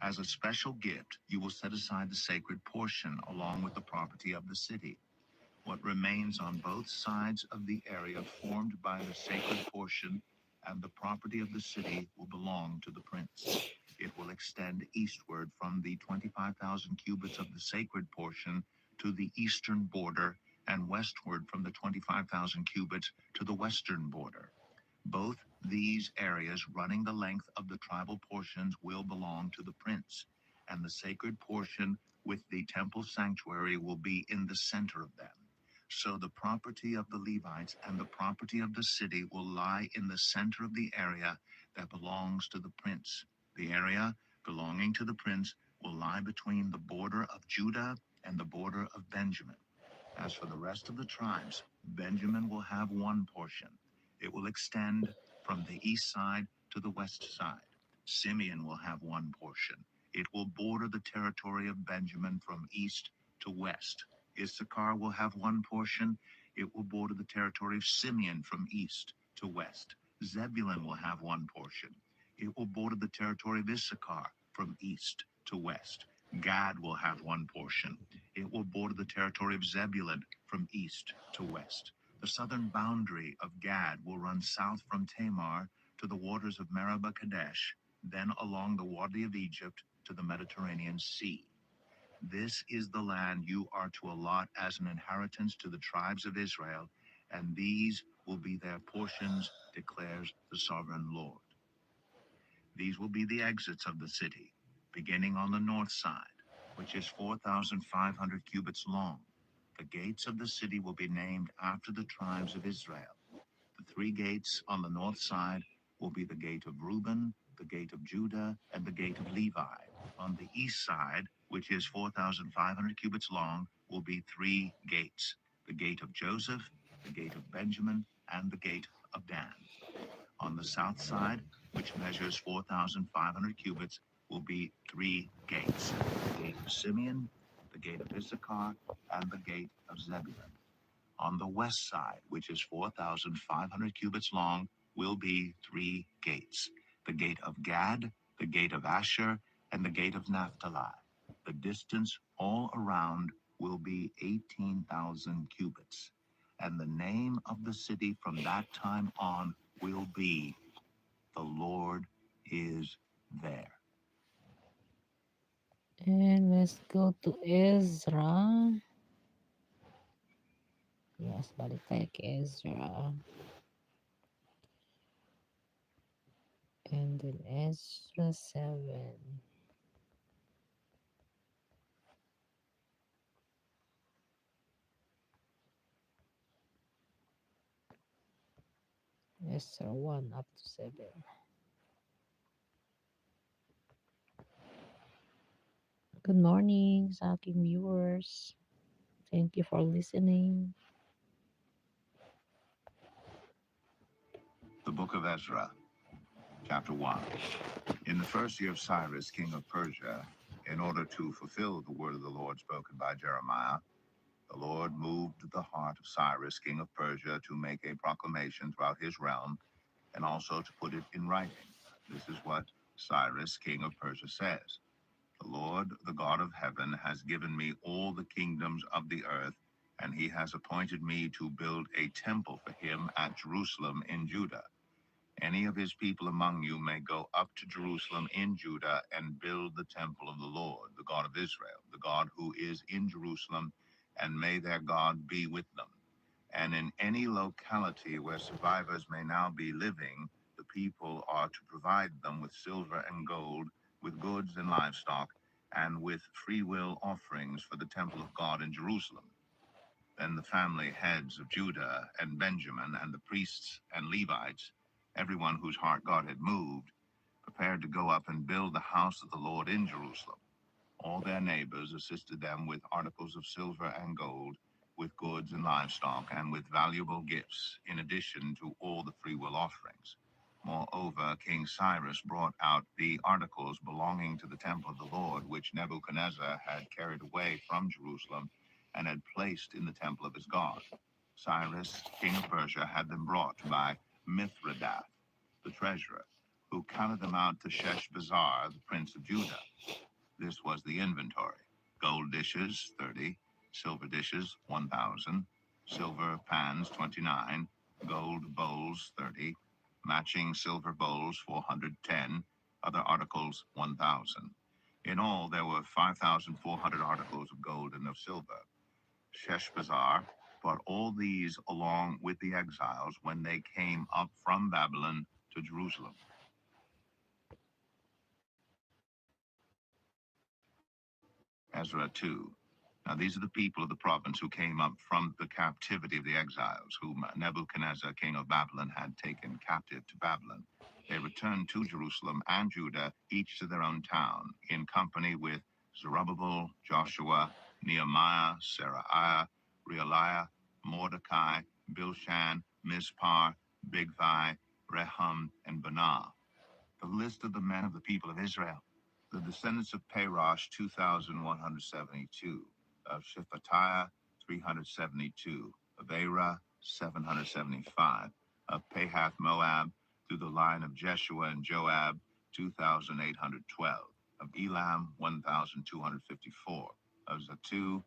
As a special gift, you will set aside the sacred portion along with the property of the city. What remains on both sides of the area formed by the sacred portion and the property of the city will belong to the prince. It will extend eastward from the 25,000 cubits of the sacred portion to the eastern border and westward from the 25,000 cubits to the western border. Both these areas running the length of the tribal portions will belong to the prince, and the sacred portion with the temple sanctuary will be in the center of them. So the property of the Levites and the property of the city will lie in the center of the area that belongs to the prince. The area belonging to the prince will lie between the border of Judah and the border of Benjamin. As for the rest of the tribes, Benjamin will have one portion. It will extend from the east side to the west side. Simeon will have one portion. It will border the territory of Benjamin from east to west. Issachar will have one portion. It will border the territory of Simeon from east to west. Zebulun will have one portion. It will border the territory of Issachar from east to west. Gad will have one portion. It will border the territory of Zebulun from east to west. The southern boundary of Gad will run south from Tamar to the waters of Meribah Kadesh, then along the Wadi of Egypt to the Mediterranean Sea. This is the land you are to allot as an inheritance to the tribes of Israel, and these will be their portions, declares the sovereign Lord. These will be the exits of the city, beginning on the north side, which is 4,500 cubits long. The gates of the city will be named after the tribes of Israel. The three gates on the north side will be the gate of Reuben, the gate of Judah, and the gate of Levi. On the east side, which is 4,500 cubits long, will be three gates: the gate of Joseph, the gate of Benjamin, and the gate of Dan. On the south side, which measures 4,500 cubits, will be three gates: the gate of Simeon, the gate of Issachar, and the gate of Zebulun. On the west side, which is 4,500 cubits long, will be three gates: the gate of Gad, the gate of Asher, and the gate of Naphtali. The distance all around will be 18,000 cubits. And the name of the city from that time on will be, "The Lord is there." And let's go to Ezra. Yes, balik tayo kay Ezra. And then Ezra 7. Ezra 1 up to 7. Good morning sa aking viewers. Thank you for listening. The Book of Ezra, Chapter 1. In the first year of Cyrus, king of Persia, in order to fulfill the word of the Lord spoken by Jeremiah, the Lord moved the heart of Cyrus, king of Persia, to make a proclamation throughout his realm, and also to put it in writing. This is what Cyrus, king of Persia, says. The Lord, the God of heaven, has given me all the kingdoms of the earth, and he has appointed me to build a temple for him at Jerusalem in Judah. Any of his people among you may go up to Jerusalem in Judah and build the temple of the Lord, the God of Israel, the God who is in Jerusalem, and may their God be with them. And in any locality where survivors may now be living, the people are to provide them with silver and gold, with goods and livestock, and with free will offerings for the temple of God in Jerusalem. Then the family heads of Judah and Benjamin and the priests and Levites, everyone whose heart God had moved, prepared to go up and build the house of the Lord in Jerusalem. All their neighbors assisted them with articles of silver and gold, with goods and livestock, and with valuable gifts, in addition to all the freewill offerings. Moreover, King Cyrus brought out the articles belonging to the temple of the Lord, which Nebuchadnezzar had carried away from Jerusalem and had placed in the temple of his God. Cyrus, king of Persia, had them brought by Mithredath, the treasurer, who counted them out to Sheshbazzar, the prince of Judah. This was the inventory: gold dishes, 30, silver dishes, 1,000, silver pans, 29, gold bowls, 30, matching silver bowls, 410, other articles, 1,000. In all, there were 5,400 articles of gold and of silver. Sheshbazzar brought all these along with the exiles when they came up from Babylon to Jerusalem. EZRA 2. Now these are the people of the province who came up from the captivity of the exiles, whom Nebuchadnezzar, king of Babylon, had taken captive to Babylon. They returned to Jerusalem and Judah, each to their own town, in company with Zerubbabel, Joshua, Nehemiah, Seraiah, Realiah, Mordecai, Bilshan, Mispar, Bigvai, Rehum, and Banah. The list of the men of the people of Israel: the descendants of Parosh, 2,172, of Shephatiah, 372, of Era, 775, of Pahath Moab, through the line of Jeshua and Joab, 2,812, of Elam, 1,254, of Zatu,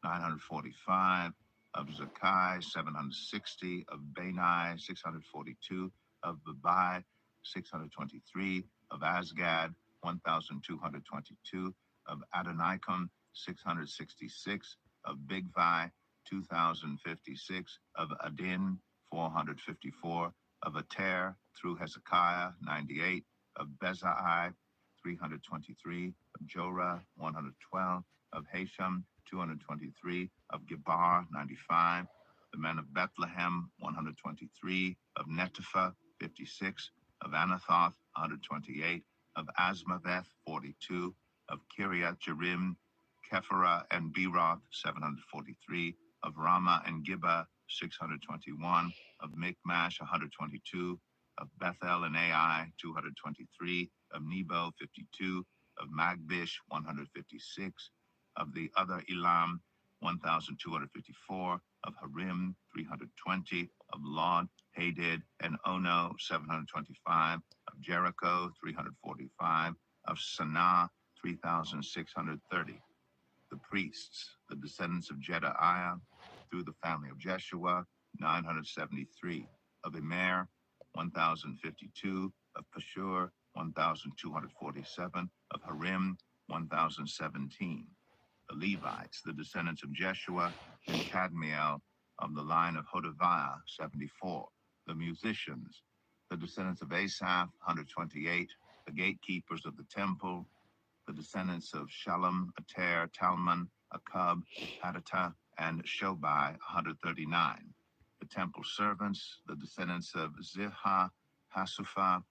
945, of Zakai, 760, of Bani, 642, of Babai, 623, of Asgad, 1,222, of Adonikam, 666, of Bigvai, 2,056, of Adin, 454, of Ater, through Hezekiah, 98, of Bezai, 323, of Jorah, 112, of Hashem, 223, of Gebar, 95, the men of Bethlehem, 123, of Netopha, 56, of Anathoth, 128, of Asmaveth, 42, of Kiriath Jearim, Kephirah and Beeroth, 743, of Ramah and Gibeah, 621, of Michmash, 122, of Bethel and Ai, 223, of Nebo, 52, of Magbish, 156, of the other Elam, 1,254, of Harim, 320, of Lod, Hadid, and Ono, 725, of Jericho, 345, of Sanaa, 3,630. The priests, the descendants of Jedaiah, through the family of Jeshua, 973, of Immer, 1,052, of Pashur, 1,247, of Harim, 1,017. The Levites, the descendants of Jeshua and Kadmiel, of the line of Hodaviah, 74. The musicians, the descendants of Asaph, 128. The gatekeepers of the temple, the descendants of Shalom, Ater, Talmon, Akub, Hadata, and Shobai, 139. The temple servants, the descendants of Zihah, Hasupha,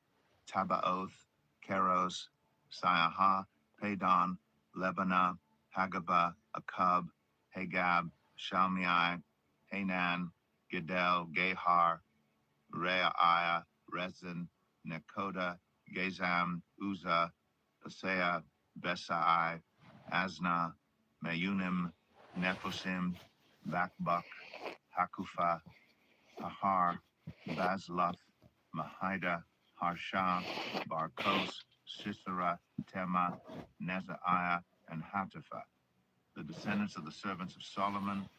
Tabaoth, Keros, Siaha, Padon, Lebanah, Hagabah, Akub, Hagab, Shalmai, Hanan, Gedel, Gehar, Reaiah, Rezin, Nekoda, Gazam, Uzzah, Paseah, Besai, Asna, Meunim, Nephosim, Bakbuk, Hakufa, Ahar, Bazluth, Mahida, Harsha, Barkos, Sisera, Tema, Nezaiah, and Hatipha. The descendants of the servants of Solomon,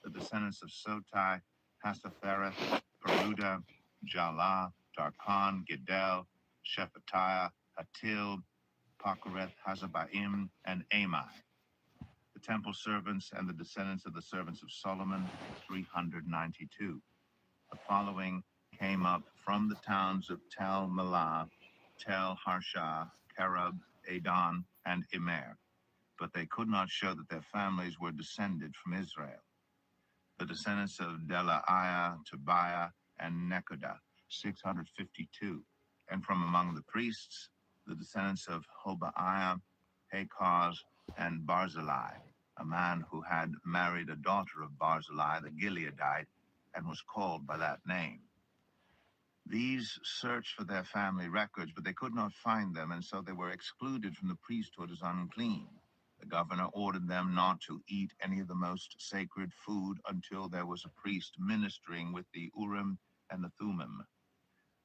the descendants of Sotai, Hasaphereth, Peruda, Jalah, Darkon, Gedel, Shephatiah, Hatil, Pachereth, Hazabaim, and Amai. The temple servants and the descendants of the servants of Solomon, 392. The following came up from the towns of Tel Melah, Tel Harsha, Kerub, Adon, and Immer, but they could not show that their families were descended from Israel. The descendants of Delaiah, Tobiah, and Nekoda, 652. And from among the priests, the descendants of Hobaiah, Hakaz, and Barzillai, a man who had married a daughter of Barzillai the Gileadite and was called by that name. These searched for their family records, but they could not find them, and so they were excluded from the priesthood as unclean. The governor ordered them not to eat any of the most sacred food until there was a priest ministering with the Urim and the Thummim.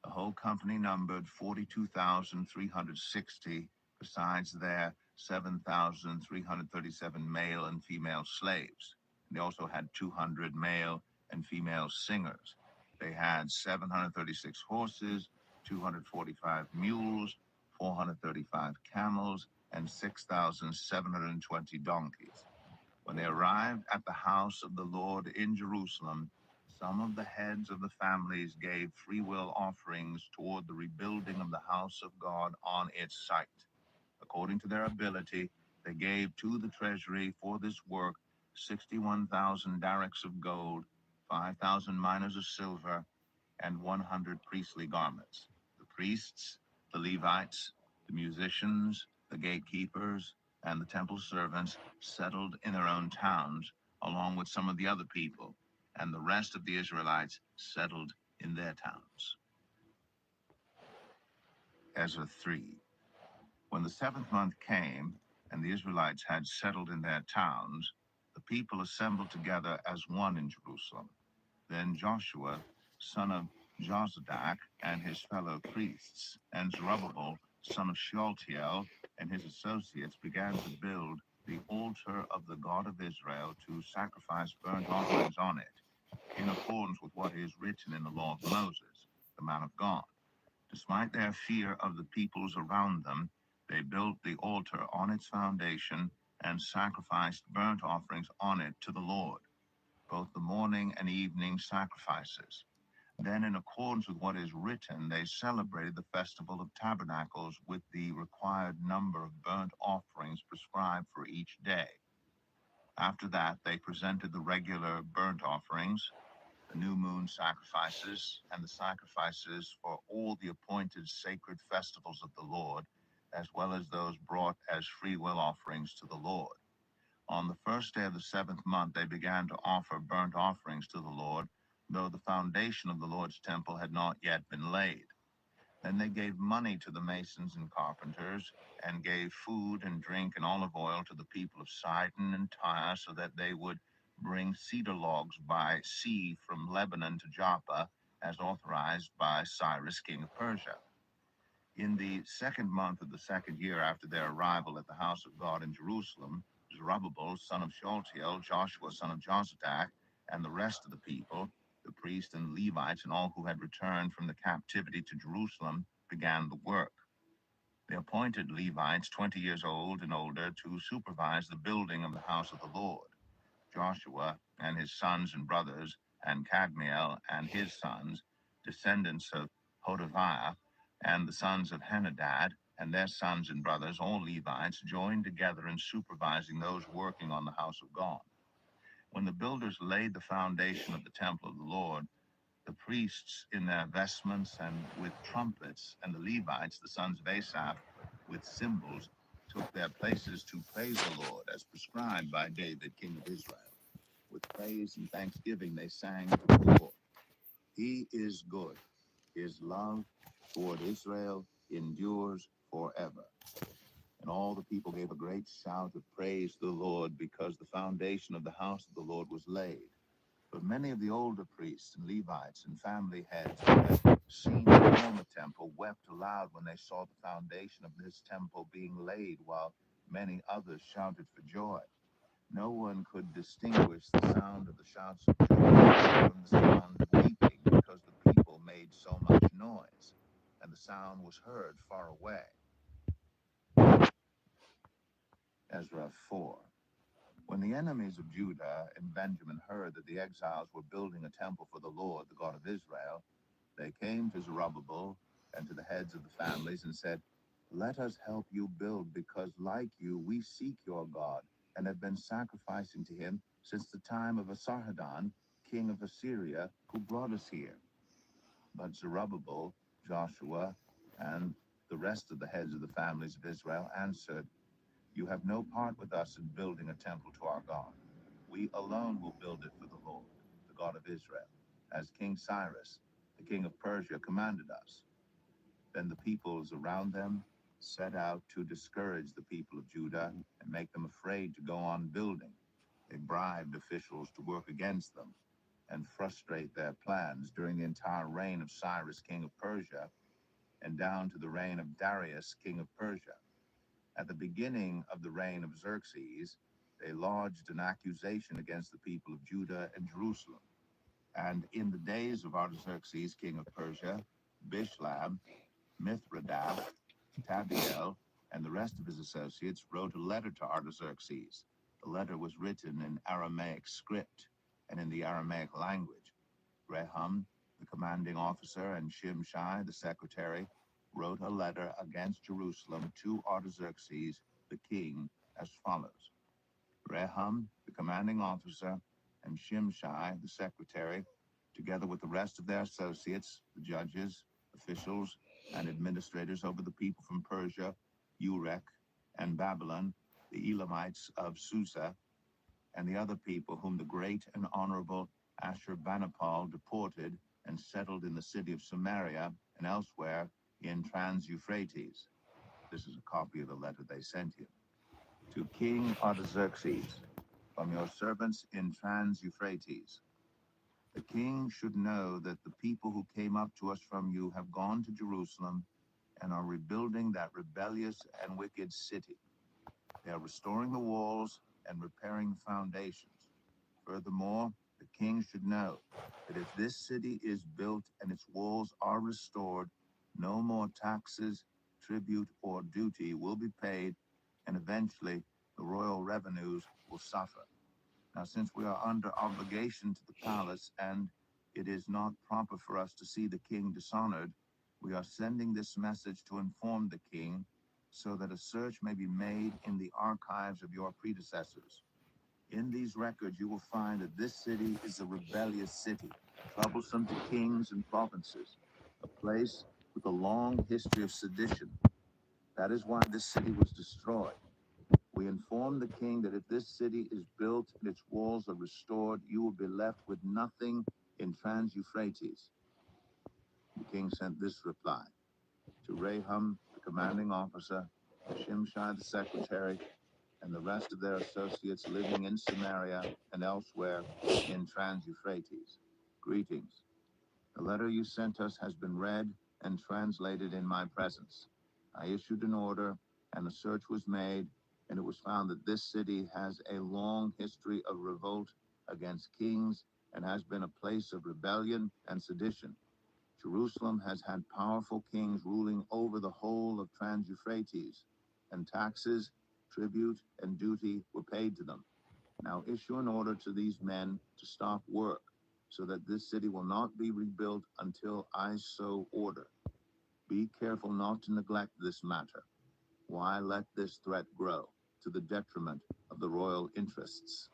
The whole company numbered 42,360, besides their 7,337 male and female slaves. They also had 200 male and female singers. They had 736 horses, 245 mules, 435 camels, and 6,720 donkeys. When they arrived at the house of the Lord in Jerusalem, some of the heads of the families gave free will offerings toward the rebuilding of the house of God on its site. According to their ability, they gave to the treasury for this work 61,000 darricks of gold, 5,000 minas of silver, and 100 priestly garments. The priests, the Levites, the musicians, the gatekeepers, and the temple servants settled in their own towns, along with some of the other people, and the rest of the Israelites settled in their towns. Ezra 3. When the 7th month came, and the Israelites had settled in their towns, the people assembled together as one in Jerusalem. Then Joshua, son of Jozadak, and his fellow priests, and Zerubbabel, son of Shealtiel, and his associates began to build the altar of the God of Israel to sacrifice burnt offerings on it, in accordance with what is written in the law of Moses, the man of God. Despite their fear of the peoples around them, they built the altar on its foundation and sacrificed burnt offerings on it to the Lord, both the morning and evening sacrifices. Then, in accordance with what is written, they celebrated the Festival of Tabernacles with the required number of burnt offerings prescribed for each day. After that, they presented the regular burnt offerings, the new moon sacrifices, and the sacrifices for all the appointed sacred festivals of the Lord, as well as those brought as free will offerings to the Lord. On the first day of the 7th month, they began to offer burnt offerings to the Lord, though the foundation of the Lord's temple had not yet been laid. Then they gave money to the masons and carpenters, and gave food and drink and olive oil to the people of Sidon and Tyre, so that they would bring cedar logs by sea from Lebanon to Joppa, as authorized by Cyrus, king of Persia. In the 2nd month of the 2nd year after their arrival at the house of God in Jerusalem, Zerubbabel, son of Shealtiel, Joshua, son of Jozadak, and the rest of the people, the priests and Levites, and all who had returned from the captivity to Jerusalem, began the work. They appointed Levites 20 years old and older to supervise the building of the house of the Lord. Joshua and his sons and brothers, and Kadmiel and his sons, descendants of Hodaviah, and the sons of Henadad, and their sons and brothers, all Levites, joined together in supervising those working on the house of God. When the builders laid the foundation of the temple of the Lord, the priests in their vestments and with trumpets, and the Levites, the sons of Asaph, with cymbals, took their places to praise the Lord, as prescribed by David, king of Israel. With praise and thanksgiving they sang to the Lord. He is good. His love toward Israel endures forever. And all the people gave a great shout of praise to the Lord, because the foundation of the house of the Lord was laid. But many of the older priests and Levites and family heads who had seen the former temple wept aloud when they saw the foundation of this temple being laid, while many others shouted for joy. No one could distinguish the sound of the shouts of joy from the sound of weeping, because the people made so much noise, and the sound was heard far away. Ezra 4. When the enemies of Judah and Benjamin heard that the exiles were building a temple for the Lord, the God of Israel, they came to Zerubbabel and to the heads of the families and said, "Let us help you build, because like you, we seek your God and have been sacrificing to him since the time of Esarhaddon, king of Assyria, who brought us here." But Zerubbabel, Joshua, and the rest of the heads of the families of Israel answered, "You have no part with us in building a temple to our God. We alone will build it for the Lord, the God of Israel, as King Cyrus, the king of Persia, commanded us." Then the peoples around them set out to discourage the people of Judah and make them afraid to go on building. They bribed officials to work against them and frustrate their plans during the entire reign of Cyrus, king of Persia, and down to the reign of Darius, king of Persia. At the beginning of the reign of Xerxes, they lodged an accusation against the people of Judah and Jerusalem. And in the days of Artaxerxes, king of Persia, Bishlam, Mithridath, Tabiel, and the rest of his associates wrote a letter to Artaxerxes. The letter was written in Aramaic script and in the Aramaic language. Rehum, the commanding officer, and Shimshai, the secretary, wrote a letter against Jerusalem to Artaxerxes, the king, as follows. Rehum, the commanding officer, and Shimshai, the secretary, together with the rest of their associates, the judges, officials, and administrators over the people from Persia, Urek, and Babylon, the Elamites of Susa, and the other people whom the great and honorable Ashurbanipal deported and settled in the city of Samaria and elsewhere in Trans-Euphrates. This is a copy of the letter they sent him. To King Artaxerxes, from your servants in Trans-Euphrates. The king should know that the people who came up to us from you have gone to Jerusalem and are rebuilding that rebellious and wicked city. They are restoring the walls and repairing the foundations. Furthermore, the king should know that if this city is built and its walls are restored, no more taxes, tribute, or duty will be paid, and eventually the royal revenues will suffer. Now, since we are under obligation to the palace, and it is not proper for us to see the king dishonored, we are sending this message to inform the king, so that a search may be made in the archives of your predecessors. In these records, you will find that this city is a rebellious city, troublesome to kings and provinces, a place with a long history of sedition. That is why this city was destroyed. We inform the king that if this city is built and its walls are restored, you will be left with nothing in Trans-Euphrates. The king sent this reply to Rehum, the commanding officer, Shimshai, the secretary, and the rest of their associates living in Samaria and elsewhere in Trans-Euphrates. Greetings. The letter you sent us has been read and translated in my presence. I issued an order, and a search was made, and it was found that this city has a long history of revolt against kings and has been a place of rebellion and sedition. Jerusalem has had powerful kings ruling over the whole of Trans-Euphrates, and taxes, tribute, and duty were paid to them. Now issue an order to these men to stop work, so that this city will not be rebuilt until I so order. Be careful not to neglect this matter. Why let this threat grow to the detriment of the royal interests?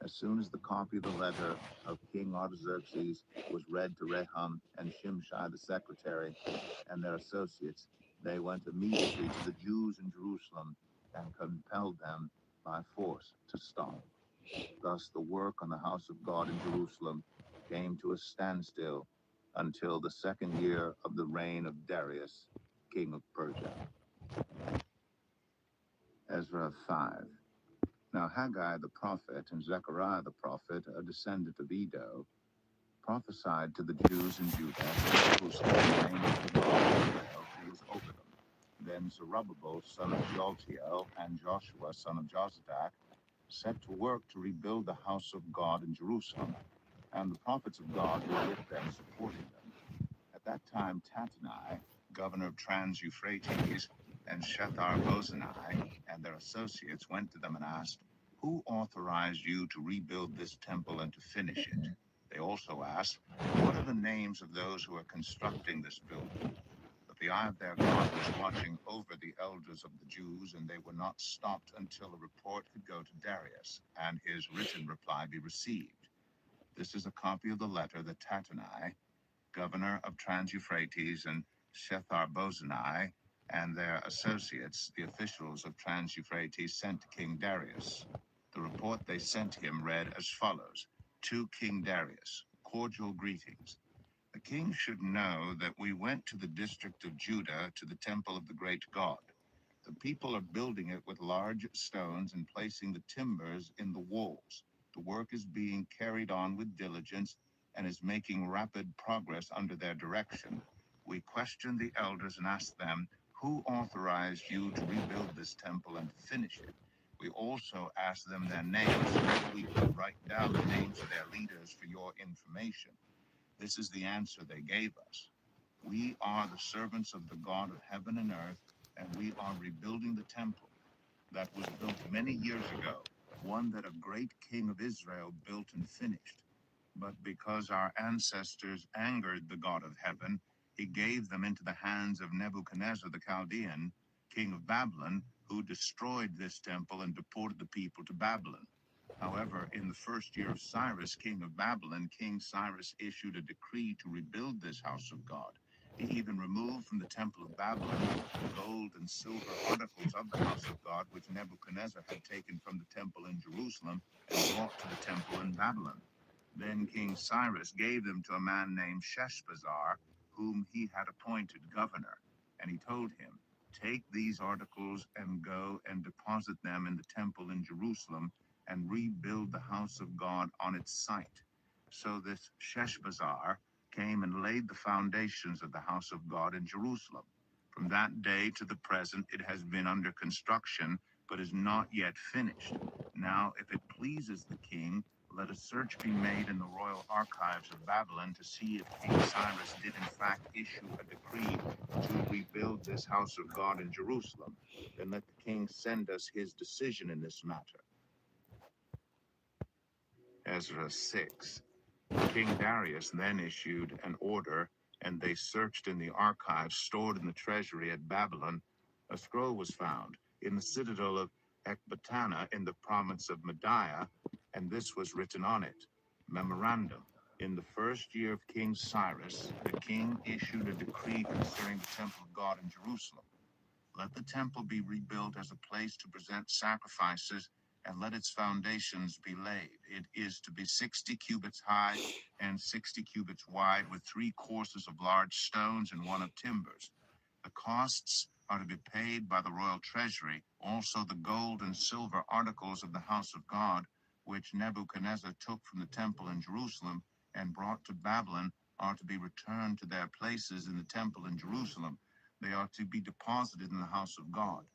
As soon as the copy of the letter of King Artaxerxes was read to Rehum and Shimshai the secretary and their associates, they went immediately to the Jews in Jerusalem and compelled them by force to stop. Thus the work on the house of God in Jerusalem came to a standstill until the second year of the reign of Darius, king of Persia. Ezra 5. Now Haggai the prophet and Zechariah the prophet, a descendant of Edo, prophesied to the Jews in Judah and Jerusalem in the name of the God of Israel who was over them. Then Zerubbabel son of Shealtiel and Joshua son of Jozadak set to work to rebuild the house of God in Jerusalem, and the prophets of God were with them, supporting them. At that time Tattenai, governor of Trans-Euphrates, and Shethar-Bozenai and their associates went to them and asked, "Who authorized you to rebuild this temple and to finish it?" They also asked, "What are the names of those who are constructing this building?" But the eye of their God was watching over the elders of the Jews, and they were not stopped until a report could go to Darius, and his written reply be received. This is a copy of the letter that Tattenai, governor of Trans-Euphrates, and Shethar-Bozenai and their associates, the officials of Trans-Euphrates, sent to King Darius. The report they sent him read as follows: To King Darius, cordial greetings. The king should know that we went to the district of Judah to the temple of the great God. The people are building it with large stones and placing the timbers in the walls. The work is being carried on with diligence and is making rapid progress under their direction. We questioned the elders and asked them, "Who authorized you to rebuild this temple and to finish it?" We also asked them their names so that we could write down the names of their leaders for your information. This is the answer they gave us: "We are the servants of the God of heaven and earth, and we are rebuilding the temple that was built many years ago, one that a great king of Israel built and finished. But because our ancestors angered the God of heaven, he gave them into the hands of Nebuchadnezzar the Chaldean, king of Babylon, who destroyed this temple and deported the people to Babylon. However, in the first year of Cyrus, king of Babylon, King Cyrus issued a decree to rebuild this house of God. He even removed from the temple of Babylon the gold and silver articles of the house of God, which Nebuchadnezzar had taken from the temple in Jerusalem and brought to the temple in Babylon. Then King Cyrus gave them to a man named Sheshbazzar, whom he had appointed governor. And he told him, "Take these articles and go and deposit them in the temple in Jerusalem and rebuild the house of God on its site." So this Sheshbazzar came and laid the foundations of the house of God in Jerusalem. From that day to the present, it has been under construction, but is not yet finished. Now, if it pleases the king, let a search be made in the royal archives of Babylon to see if King Cyrus did in fact issue a decree to rebuild this house of God in Jerusalem. Then let the king send us his decision in this matter. Ezra 6. King Darius then issued an order, and they searched in the archives stored in the treasury at Babylon. A scroll was found in the citadel of Ecbatana in the province of Media, and this was written on it: Memorandum. In the first year of King Cyrus, the king issued a decree concerning the temple of God in Jerusalem. Let the temple be rebuilt as a place to present sacrifices, and let its foundations be laid. It is to be 60 cubits high and 60 cubits wide, with 3 courses of large stones and 1 of timbers. The costs are to be paid by the royal treasury. Also the gold and silver articles of the house of God, which Nebuchadnezzar took from the temple in Jerusalem and brought to Babylon, are to be returned to their places in the temple in Jerusalem. They are to be deposited in the house of God.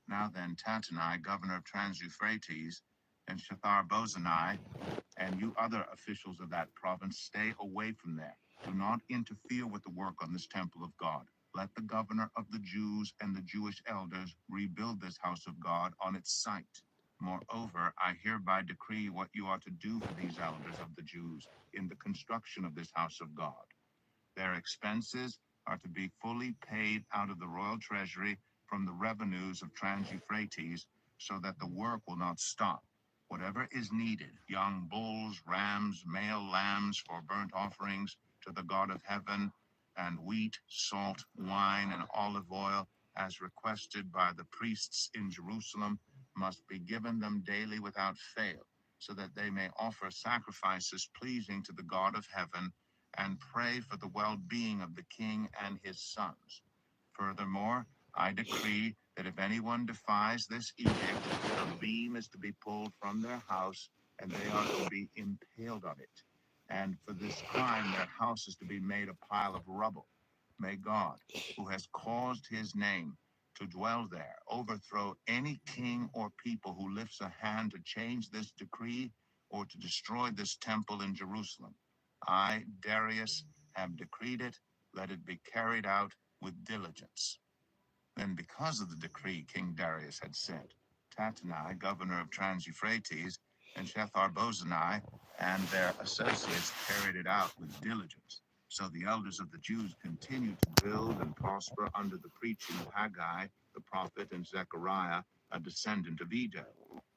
Now then, Tattenai, governor of Trans-Euphrates, and Shethar-Bozenai, and you other officials of that province, stay away from there. Do not interfere with the work on this temple of God. Let the governor of the Jews and the Jewish elders rebuild this house of God on its site. Moreover, I hereby decree what you are to do for these elders of the Jews in the construction of this house of God. Their expenses are to be fully paid out of the royal treasury from the revenues of Trans-Euphrates, so that the work will not stop. Whatever is needed, young bulls, rams, male lambs for burnt offerings to the God of heaven, and wheat, salt, wine, and olive oil, as requested by the priests in Jerusalem, must be given them daily without fail, so that they may offer sacrifices pleasing to the God of heaven and pray for the well-being of the king and his sons. Furthermore, I decree that if anyone defies this edict, a beam is to be pulled from their house, and they are to be impaled on it. And for this crime, their house is to be made a pile of rubble. May God, who has caused his name to dwell there, overthrow any king or people who lifts a hand to change this decree or to destroy this temple in Jerusalem. I, Darius, have decreed it. Let it be carried out with diligence. Then, because of the decree King Darius had sent, Tattenai, governor of Trans-Euphrates, and Shethar-Bozenai and their associates carried it out with diligence. So the elders of the Jews continued to build and prosper under the preaching of Haggai, the prophet, and Zechariah, a descendant of Edo.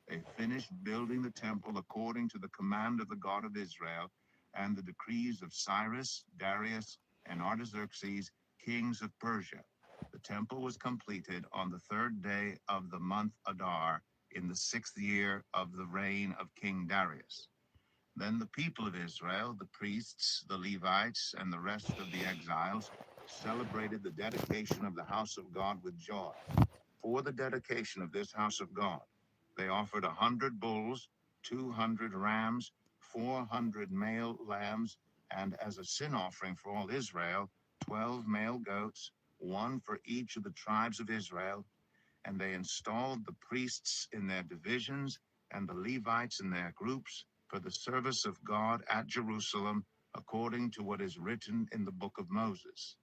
They finished building the temple according to the command of the God of Israel and the decrees of Cyrus, Darius, and Artaxerxes, kings of Persia. The temple was completed on the third day of the month Adar in the 6th year of the reign of King Darius. Then the people of Israel, the priests, the Levites, and the rest of the exiles celebrated the dedication of the house of God with joy. For the dedication of this house of God, they offered 100 bulls, 200 rams, 400 male lambs, and as a sin offering for all Israel, 12 male goats, one for each of the tribes of Israel. And they installed the priests in their divisions and the Levites in their groups for the service of God at Jerusalem, according to what is written in the book of Moses.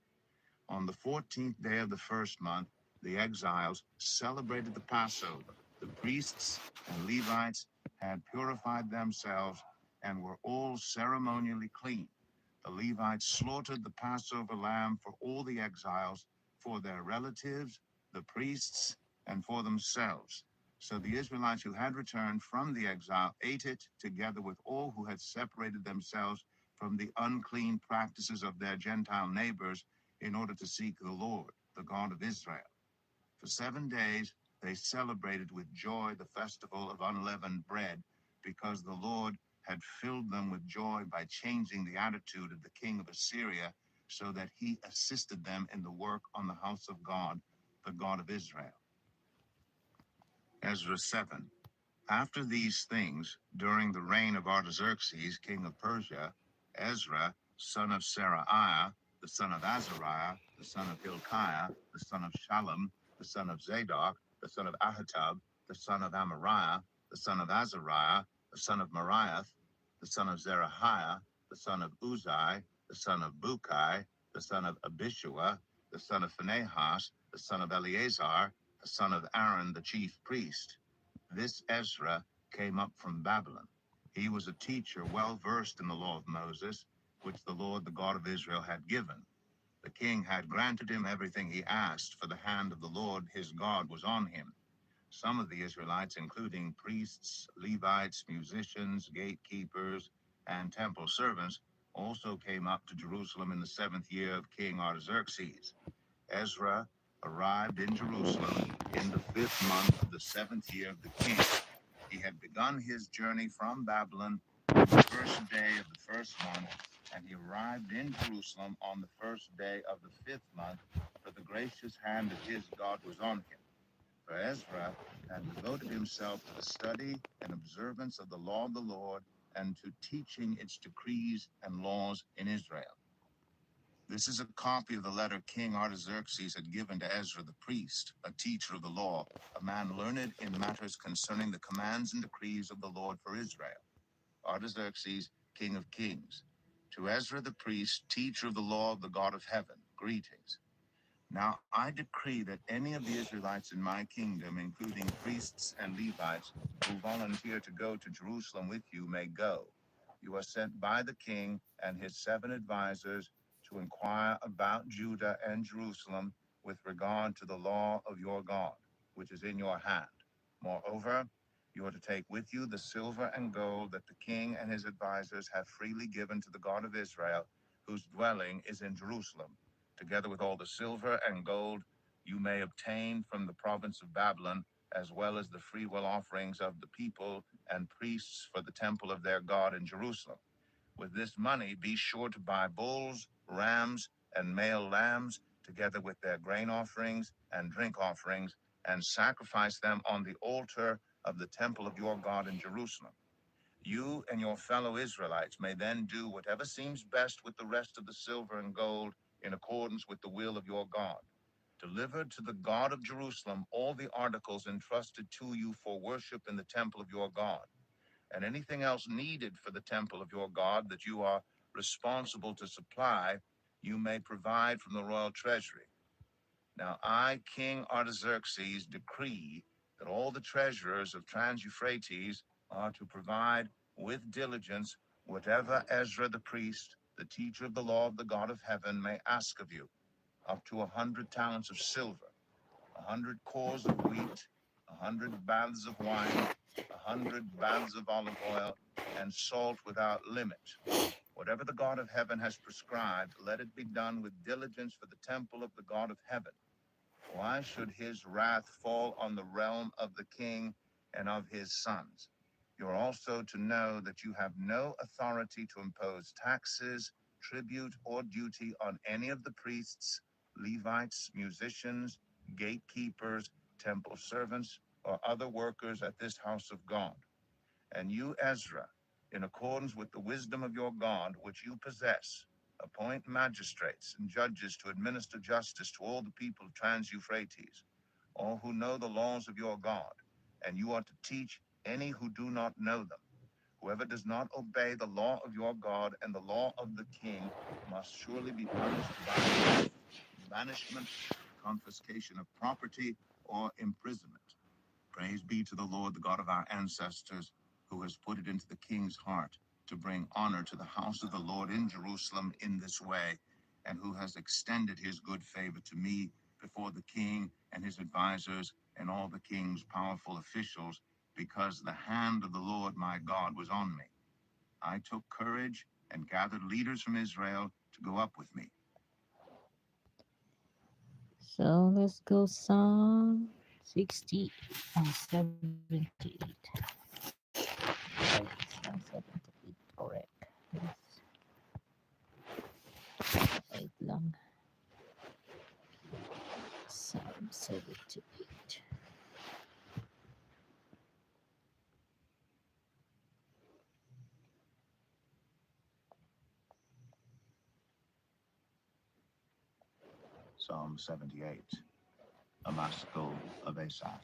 On the 14th day of the first month, the exiles celebrated the Passover. The priests and Levites had purified themselves and were all ceremonially clean. The Levites slaughtered the Passover lamb for all the exiles, for their relatives, the priests, and for themselves. So the Israelites who had returned from the exile ate it together with all who had separated themselves from the unclean practices of their Gentile neighbors in order to seek the Lord, the God of Israel. For 7 days they celebrated with joy the festival of unleavened bread, because the Lord had filled them with joy by changing the attitude of the king of Assyria, so that he assisted them in the work on the house of God, the God of Israel. Ezra 7. After these things, during the reign of Artaxerxes, king of Persia, Ezra, son of Seraiah, the son of Azariah, the son of Hilkiah, the son of Shallum, the son of Zadok, the son of Ahitub, the son of Amariah, the son of Azariah, the son of Moriath, the son of Zerahiah, the son of Uzai, the son of Bukai, the son of Abishua, the son of Phinehas, the son of Eleazar, the son of Aaron the chief priest. This Ezra came up from Babylon. He was a teacher well versed in the law of Moses, which the Lord, the God of Israel, had given. The king had granted him everything he asked, for the hand of the Lord his God was on him. Some of the Israelites, including priests, Levites, musicians, gatekeepers, and temple servants, also came up to Jerusalem in the 7th year of King Artaxerxes. Ezra arrived in Jerusalem in the 5th month of the 7th year of the king. He had begun his journey from Babylon on the first day of the first month, and he arrived in Jerusalem on the first day of the 5th month, for the gracious hand of his God was on him. For Ezra had devoted himself to the study and observance of the law of the Lord and to teaching its decrees and laws in Israel. This is a copy of the letter King Artaxerxes had given to Ezra the priest, a teacher of the law, a man learned in matters concerning the commands and decrees of the Lord for Israel. Artaxerxes, king of kings. To Ezra the priest, teacher of the law of the God of heaven, greetings. Now I decree that any of the Israelites in my kingdom, including priests and Levites, who volunteer to go to Jerusalem with you may go. You are sent by the king and his 7 advisors to inquire about Judah and Jerusalem with regard to the law of your God, which is in your hand. Moreover, you are to take with you the silver and gold that the king and his advisors have freely given to the God of Israel, whose dwelling is in Jerusalem, together with all the silver and gold you may obtain from the province of Babylon, as well as the freewill offerings of the people and priests for the temple of their God in Jerusalem. With this money, be sure to buy bulls, rams, and male lambs together with their grain offerings and drink offerings, and sacrifice them on the altar of the temple of your God in Jerusalem. You and your fellow Israelites may then do whatever seems best with the rest of the silver and gold in accordance with the will of your God. Deliver to the God of Jerusalem all the articles entrusted to you for worship in the temple of your God, and anything else needed for the temple of your God that you are responsible to supply, you may provide from the royal treasury. Now I, King Artaxerxes, decree that all the treasurers of Trans-Euphrates are to provide with diligence whatever Ezra the priest, the teacher of the law of the God of heaven, may ask of you, up to 100 talents of silver, 100 cores of wheat, 100 baths of wine, 100 baths of olive oil, and salt without limit. Whatever the God of heaven has prescribed, let it be done with diligence for the temple of the God of heaven. Why should his wrath fall on the realm of the king and of his sons? You are also to know that you have no authority to impose taxes, tribute, or duty on any of the priests, Levites, musicians, gatekeepers, temple servants, or other workers at this house of God. And you, Ezra, in accordance with the wisdom of your God, which you possess, appoint magistrates and judges to administer justice to all the people of Trans-Euphrates, all who know the laws of your God, and you are to teach any who do not know them. Whoever does not obey the law of your God and the law of the king must surely be punished by death, banishment, confiscation of property, or imprisonment. Praise be to the Lord, the God of our ancestors, who has put it into the king's heart to bring honor to the house of the Lord in Jerusalem in this way, and who has extended his good favor to me before the king and his advisors and all the king's powerful officials, because the hand of the Lord my God was on me. I took courage and gathered leaders from Israel to go up with me. So let's go Psalm 60 and 78. Right, Psalm 78, correct. Yes, wait lang. Psalm 78. Psalm 78, a maskil of Asaph.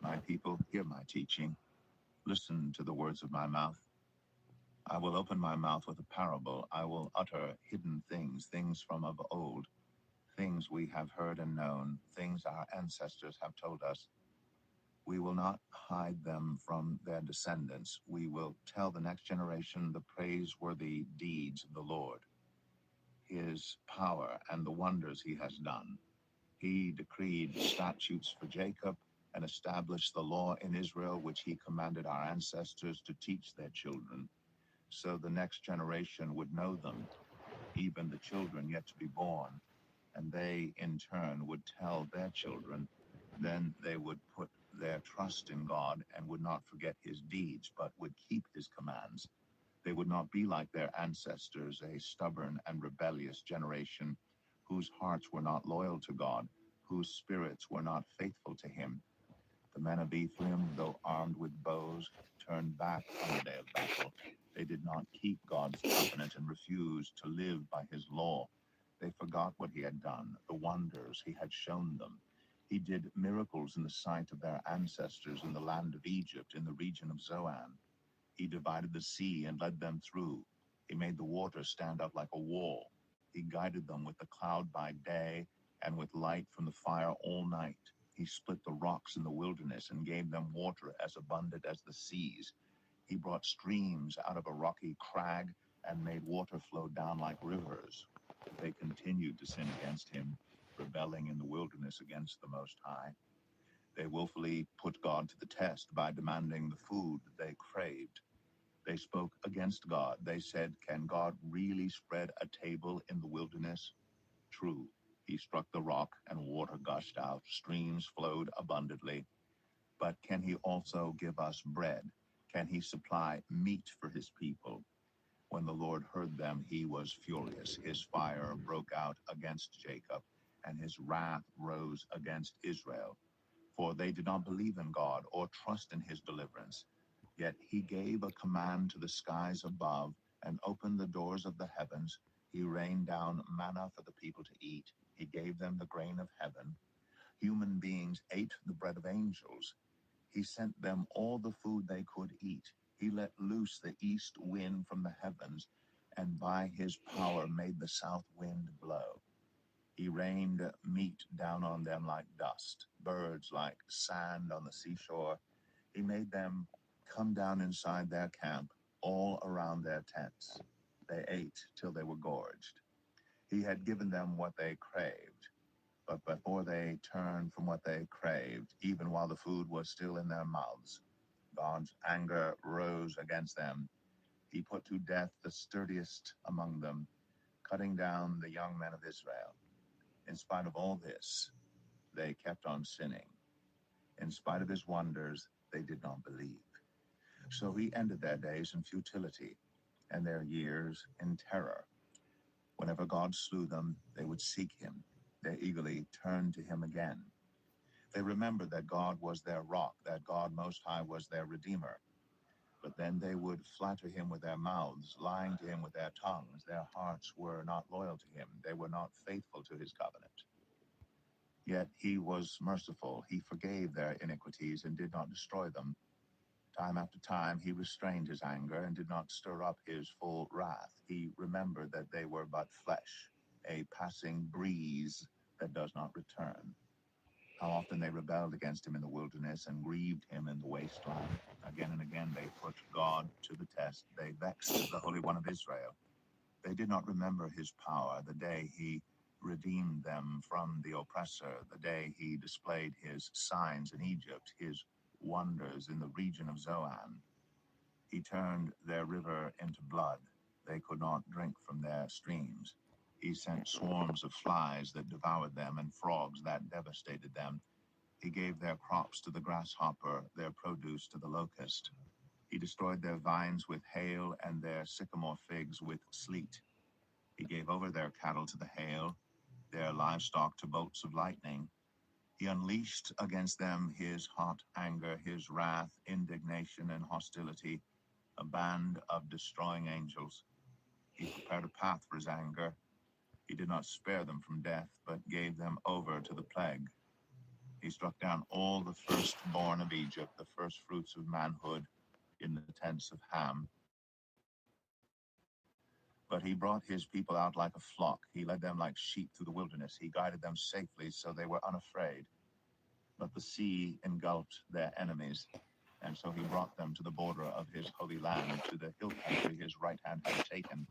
My people, hear my teaching. Listen to the words of my mouth. I will open my mouth with a parable. I will utter hidden things, things from of old, things we have heard and known, things our ancestors have told us. We will not hide them from their descendants. We will tell the next generation the praiseworthy deeds of the Lord, his power and the wonders he has done. He decreed statutes for Jacob and established the law in Israel, which he commanded our ancestors to teach their children, so the next generation would know them, even the children yet to be born, and they in turn would tell their children. Then they would put their trust in God and would not forget his deeds, but would keep his commands. They would not be like their ancestors, a stubborn and rebellious generation, whose hearts were not loyal to God, whose spirits were not faithful to him. The men of Ephraim, though armed with bows, turned back on the day of battle. They did not keep God's covenant and refused to live by his law. They forgot what he had done, the wonders he had shown them. He did miracles in the sight of their ancestors in the land of Egypt, in the region of Zoan. He divided the sea and led them through. He made the water stand up like a wall. He guided them with the cloud by day and with light from the fire all night. He split the rocks in the wilderness and gave them water as abundant as the seas. He brought streams out of a rocky crag and made water flow down like rivers. They continued to sin against him, rebelling in the wilderness against the Most High. They willfully put God to the test by demanding the food that they craved. They spoke against God. They said, "Can God really spread a table in the wilderness?" True, he struck the rock and water gushed out, streams flowed abundantly. But can he also give us bread? Can he supply meat for his people? When the Lord heard them, he was furious. His fire broke out against Jacob, and his wrath rose against Israel. For they did not believe in God or trust in his deliverance. Yet he gave a command to the skies above and opened the doors of the heavens. He rained down manna for the people to eat. He gave them the grain of heaven. Human beings ate the bread of angels. He sent them all the food they could eat. He let loose the east wind from the heavens, and by his power made the south wind blow. He rained meat down on them like dust, birds like sand on the seashore. He made them come down inside their camp, all around their tents. They ate till they were gorged. He had given them what they craved, but before they turned from what they craved, even while the food was still in their mouths, God's anger rose against them. He put to death the sturdiest among them, cutting down the young men of Israel. In spite of all this, they kept on sinning. In spite of his wonders, they did not believe. So he ended their days in futility and their years in terror. Whenever God slew them, they would seek him. They eagerly turned to him again. They remembered that God was their rock, that God Most High was their Redeemer. But then they would flatter him with their mouths, lying to him with their tongues. Their hearts were not loyal to him. They were not faithful to his covenant. Yet he was merciful. He forgave their iniquities and did not destroy them. Time after time, he restrained his anger and did not stir up his full wrath. He remembered that they were but flesh, a passing breeze that does not return. How often they rebelled against him in the wilderness and grieved him in the wasteland. Again and again they put God to the test. They vexed the Holy One of Israel. They did not remember his power, the day he redeemed them from the oppressor, the day he displayed his signs in Egypt, his wonders in the region of Zoan. He turned their river into blood. They could not drink from their streams. He sent swarms of flies that devoured them and frogs that devastated them. He gave their crops to the grasshopper, their produce to the locust. He destroyed their vines with hail and their sycamore figs with sleet. He gave over their cattle to the hail, their livestock to bolts of lightning. He unleashed against them his hot anger, his wrath, indignation, and hostility, a band of destroying angels. He prepared a path for his anger. He did not spare them from death, but gave them over to the plague. He struck down all the firstborn of Egypt, the first fruits of manhood in the tents of Ham. But he brought his people out like a flock. He led them like sheep through the wilderness. He guided them safely, so they were unafraid. But the sea engulfed their enemies, and so he brought them to the border of his holy land, to the hill country his right hand had taken.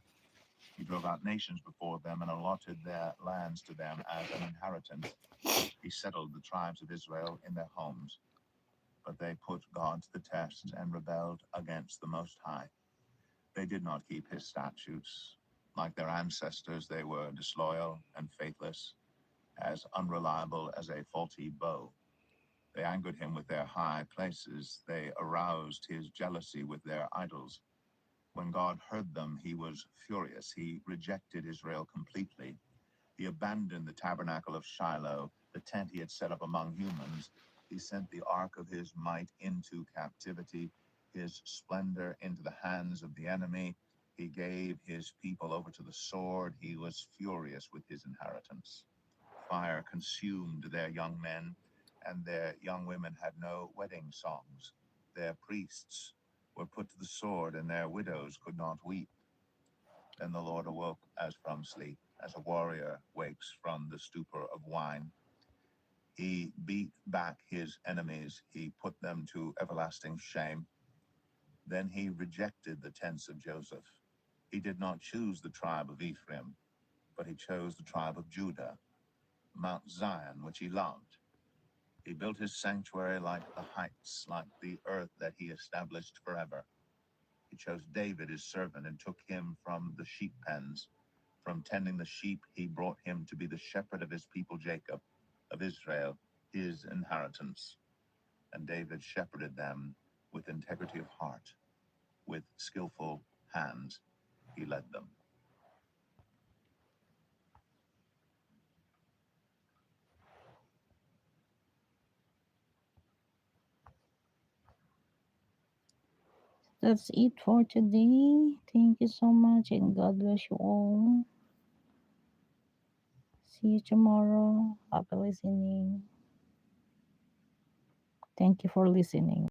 He drove out nations before them and allotted their lands to them as an inheritance. He settled the tribes of Israel in their homes. But they put God to the test and rebelled against the Most High. They did not keep his statutes. Like their ancestors, they were disloyal and faithless, as unreliable as a faulty bow. They angered him with their high places. They aroused his jealousy with their idols. When God heard them, he was furious. He rejected Israel completely. He abandoned the tabernacle of Shiloh, the tent he had set up among humans. He sent the ark of his might into captivity, his splendor into the hands of the enemy. He gave his people over to the sword. He was furious with his inheritance. Fire consumed their young men, and their young women had no wedding songs. Their priests were put to the sword, and their widows could not weep. Then the Lord awoke as from sleep, as a warrior wakes from the stupor of wine. He beat back his enemies. He put them to everlasting shame. Then he rejected the tents of Joseph. He did not choose the tribe of Ephraim, but he chose the tribe of Judah, Mount Zion, which he loved. He built his sanctuary like the heights, like the earth that he established forever. He chose David his servant and took him from the sheep pens. From tending the sheep, he brought him to be the shepherd of his people Jacob, of Israel, his inheritance. And David shepherded them with integrity of heart, with skillful hands. he led them. That's it for today. Thank you so much and God bless you all. See you tomorrow. Happy listening. Thank you for listening.